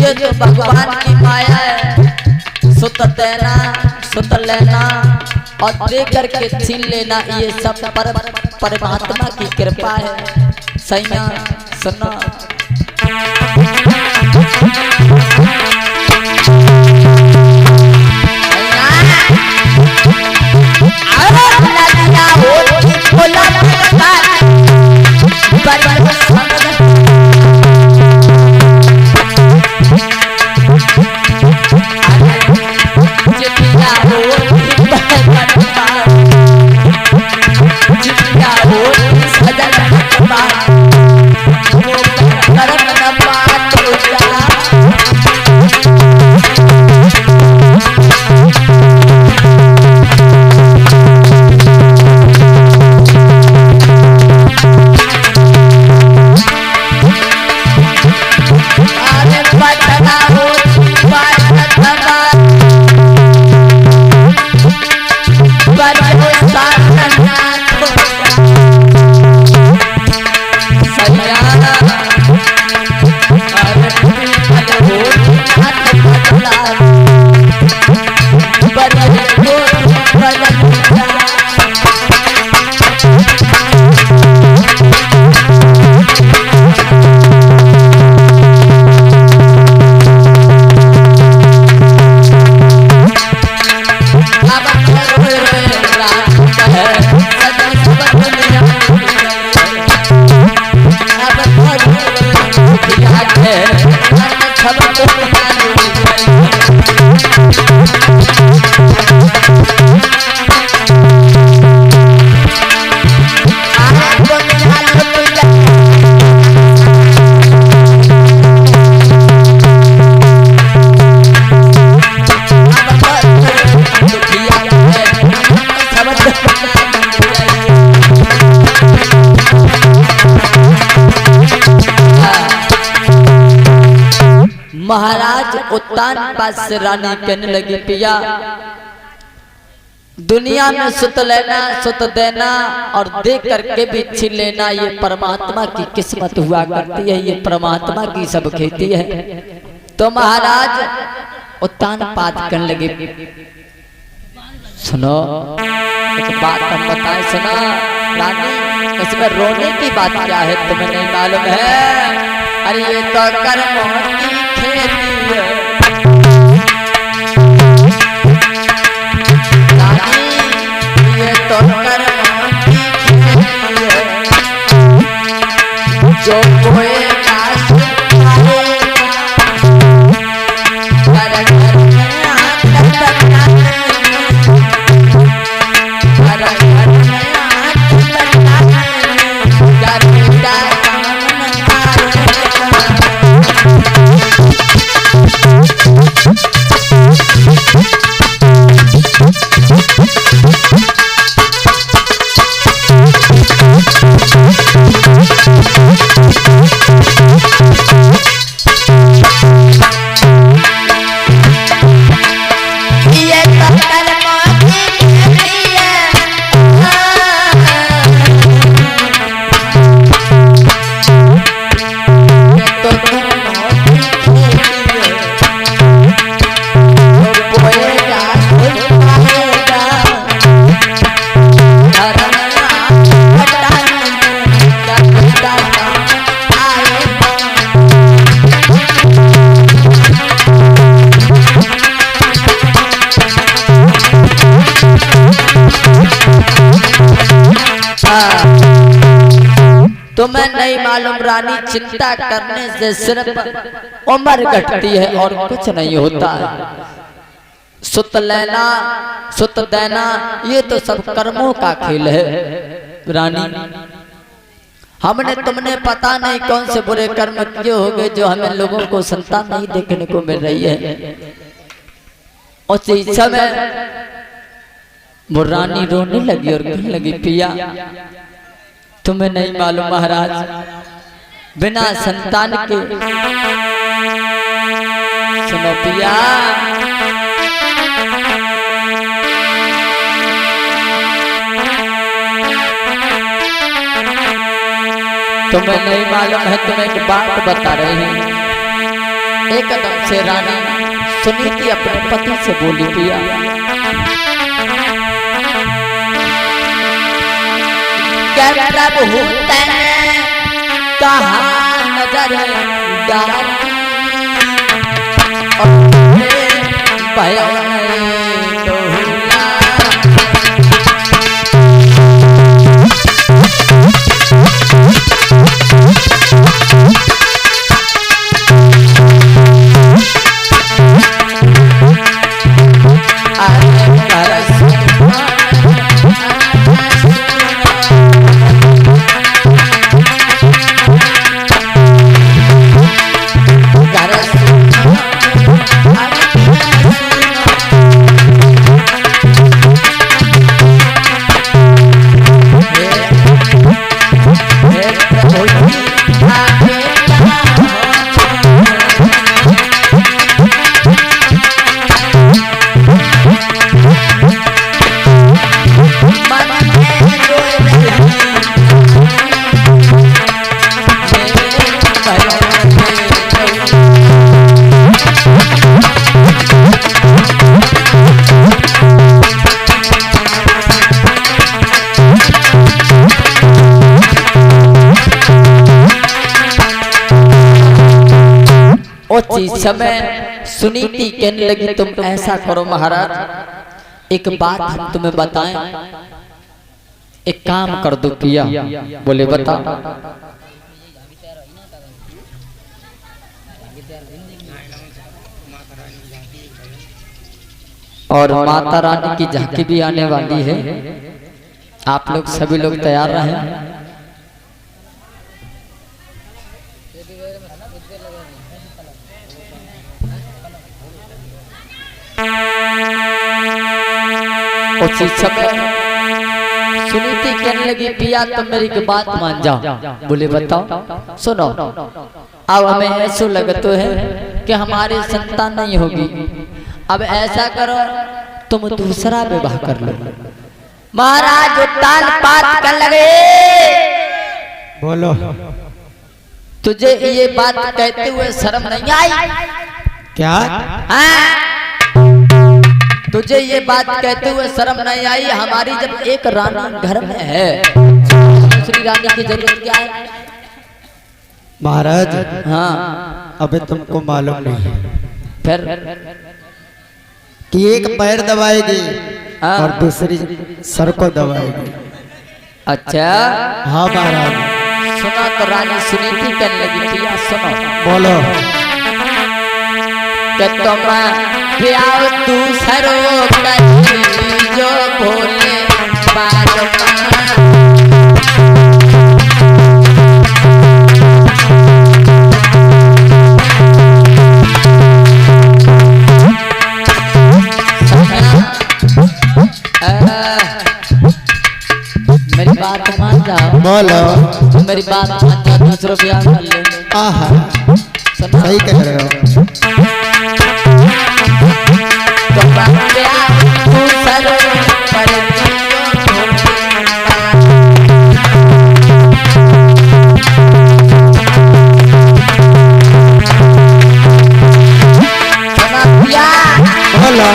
ये जो भगवान की माया है, सुत देना सुत लेना और दे करके छीन लेना, ये सब परमात्मा की कृपा है। सैया सुना सबको महाराज उत्तान पास से रानी कहने लगी पिया दुनिया में सुत लेना सुत देना और दे करके भी छीन लेना ये परमात्मा की किस्मत हुआ करती है, ये परमात्मा की सब खेती है। तो महाराज उत्तान पात करने लगे सुनो एक बात हम बताए सुना रानी इसमें रोने की बात क्या है तुम्हें नहीं मालूम है? अरे ये तो कर्मों की खेती है रानी, ये तो कर्मों की खेती है जो बोएगा सो खाएगा। घर घर में आकर तकना घर घर में आकर तकना गरीबा तुम्हें नहीं मालूम रानी चिंता करने से सिर्फ उम्र घटती है और कुछ नहीं होता है। सुत लेना सुत देना ये तो सब कर्मों का खेल है रानी। हमने तुमने पता नहीं कौन से बुरे कर्म किए होंगे जो हमें लोगों को संतान नहीं देखने को मिल रही है। उस समय वो रानी रोने लगी और कहने लगी पिया तुम्हें नहीं मालूम महाराज बिना संतान के सुनो पिया तुम्हें नहीं मालूम है तुम्हें एक बात बता रही हूँ। एकदम से रानी सुनीति अपने पति से बोली पिया प्रभु तने कहा नजर डाली उसी समय सुनीति कहने लगी तुम ऐसा करो महाराज एक बात हम तुम्हें बताएं एक काम कर दो पिया। बोले बता और माता रानी की झांकी भी आने वाली है। आप लोग सभी लोग तैयार रहें। उसी समय सुनीति कहने लगी पिया तुम मेरी की बात मान जाओ। बोले बताओ। सुनो अब हमें ऐसा लगता है कि हमारी संतान नहीं होगी। अब ऐसा करो तुम दूसरा विवाह कर लो। महाराज उत्तान पात कर लगे। बोलो। तुझे ये बात कहते हुए शर्म नहीं आई क्या? हाँ? तुझे ये बात कहते हुए शर्म नहीं आई? हमारी जब एक रानी घर में है दूसरी रानी की जरूरत क्या है? महाराज हाँ अबे तुमको मालूम नहीं फिर कि एक पैर दबाएगी हाँ। और दूसरी सर को दबाएगी। अच्छा हाँ महाराज। सुना तो रानी सुनीति कहने लगी पिया सुनो। बोलो। कि तुम प्याओ तू सरो जो भोले मेरी बात मान जाओ। बोलो। मेरी बात मान जाओ दूसरों प्यार कर ले। आहा सही कह रहे हो। बोलो।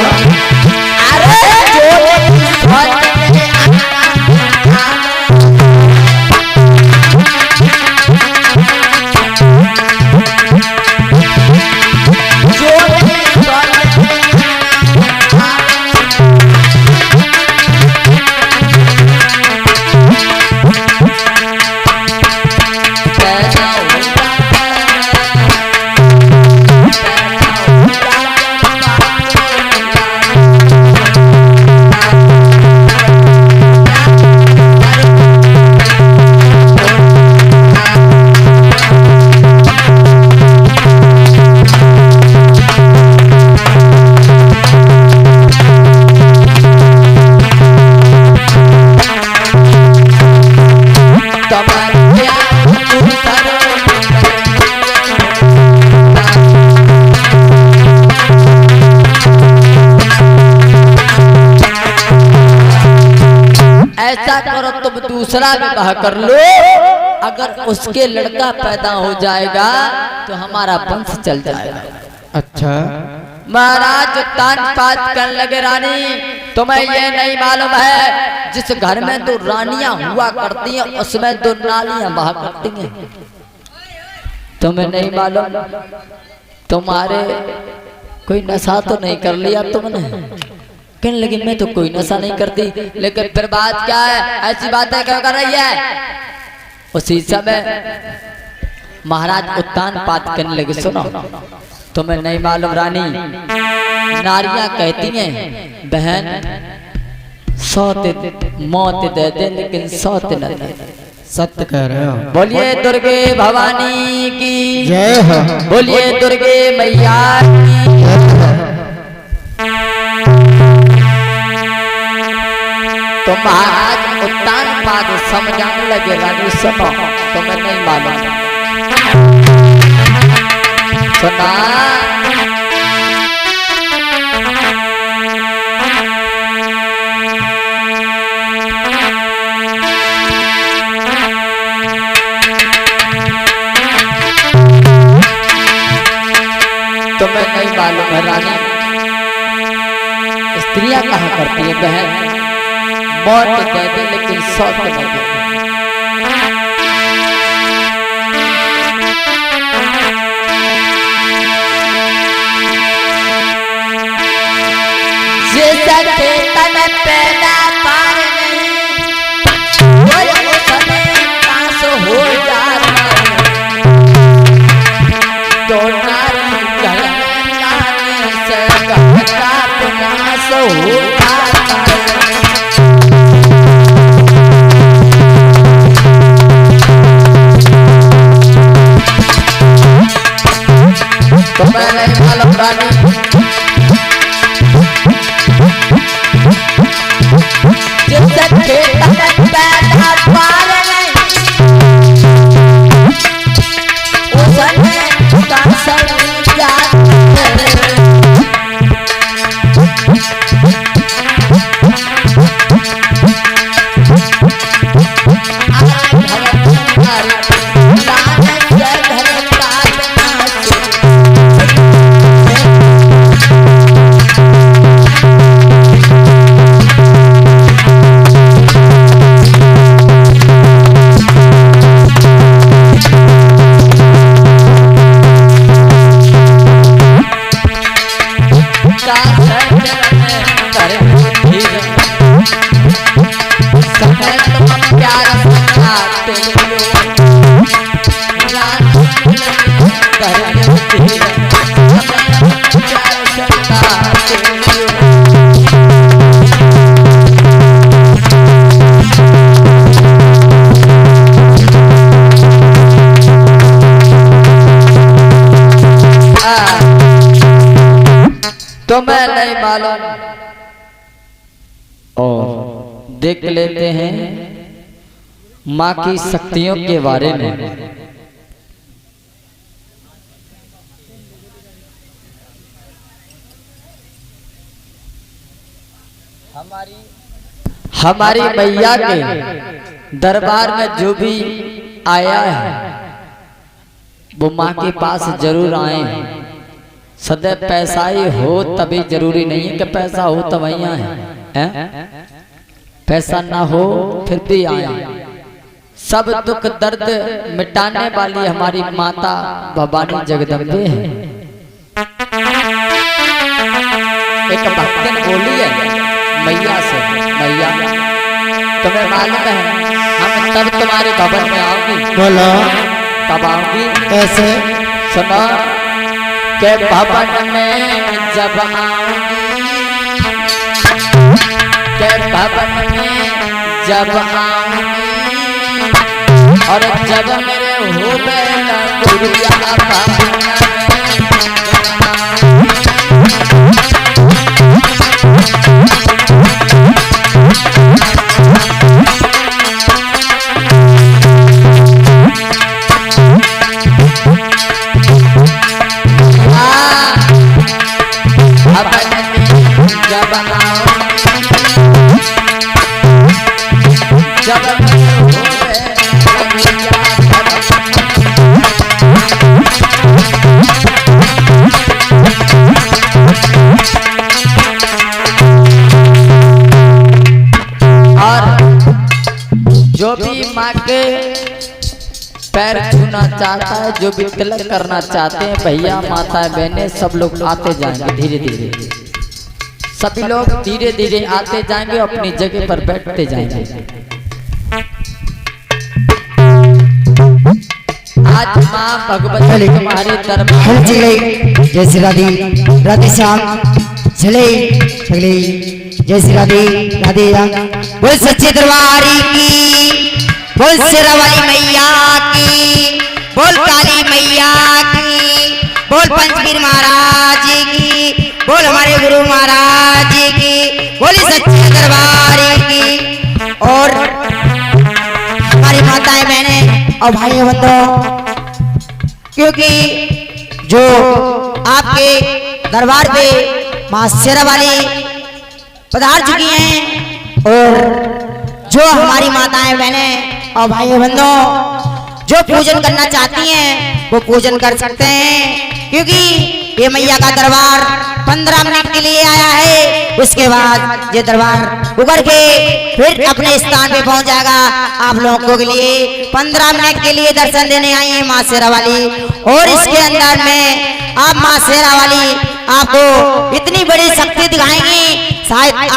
ऐसा करो तुम दूसरा विवाह कर लो। अगर उसके लड़का पैदा हो जाएगा तो हमारा वंश चल जाएगा। अच्छा महाराज तान पात करने लगे रानी तुम्हें ये नहीं मालूम है जिस घर में दो रानियां हुआ करती हैं उसमें दो नालियां बहा करती हैं। तुम्हें नहीं मालूम? तुम्हारे कोई नशा तो नहीं कर लिया तुमने? कहने लगी मैं तो कोई नशा नहीं करती। लेकिन फिर बात क्या है? ऐसी बातें क्यों कर रही है? उसी समय महाराज उत्तान पात करने लगे सुनो तुम्हें नहीं मालूम रानी नारियां कहती हैं बहन सौत मौत दे दे लेकिन सौत न दे। सत्य कह रहे हो। बोलिए दुर्गे भवानी की जय हो। बोलिए दुर्गे मैया की। तो महाराज उत्तान पाद समझाने लगे रानी सुनो तुम्हें नहीं मालूम। सुना तुम्हें नहीं मालूम है रानी स्त्रियां कहा करती है बहन मौत दे दे लेकिन सौत न दे। जिसके तन पैदा पार नहीं वो समय पास हो जाता तो नारी कहलाने से कहता नाश काटे तो मैं नहीं मालूम। और देख लेते हैं माँ की शक्तियों के बारे में। हमारी मैया के दरबार में जो भी आया है वो माँ के पास जरूर आए। सदैव पैसा ही हो तभी जरूरी नहीं है कि पैसा हो तब वहीं आए, पैसा ना हो फिर भी आए। सब दुख दर्द मिटाने वाली हमारी माता भवानी जगदम्बे है। एक भक्तन बोली है मैया से, मैया तुम्हें मालूम है हम तब तुम्हारे भवन में आओगी। बोलो कब आओगी? कैसे? सुनो के भवन में जब आऊंगी, के भवन में जब आऊंगी और जब मेरे हो बेला गुड़िया भवन में जो भी माँ के पैर छूना चाहता है, जो भी तिलक करना चाहते हैं, भैया माता बहनें सब लोग आते जाएंगे धीरे धीरे। सभी लोग धीरे धीरे आते जाएंगे, अपनी जगह पर बैठते जाएंगे। आज माँ भगवती तुम्हारे दरबार जय श्री राधे राधे श्याम चले चले जय श्री राधे राधे राम। बोल सच्चे दरबारी की, बोल शेरावाली मैया की, बोल काली मैया की, बोल पंचवीर महाराज की, बोल हमारे गुरु महाराज की, बोली सच्चे दरबारी की। और हमारी माताएं बहनें और भाई बंधुओं, क्योंकि जो आपके दरबार पे माँ शेरावाली पधार चुकी हैं और जो हमारी माताएं बहनें और भाई बंधुओं जो पूजन करना चाहती हैं वो पूजन कर सकते हैं, क्योंकि ये मैया का दरबार 15 मिनट के लिए आया है। उसके बाद ये दरबार उगड़ के फिर अपने स्थान पे पहुंच जाएगा। आप लोगों के लिए 15 मिनट के लिए दर्शन देने आई है माँ शेरावाली। और इसके अंदर में आप माँ शेरावाली आपको इतनी बड़ी शक्ति दिखाएंगी, शायद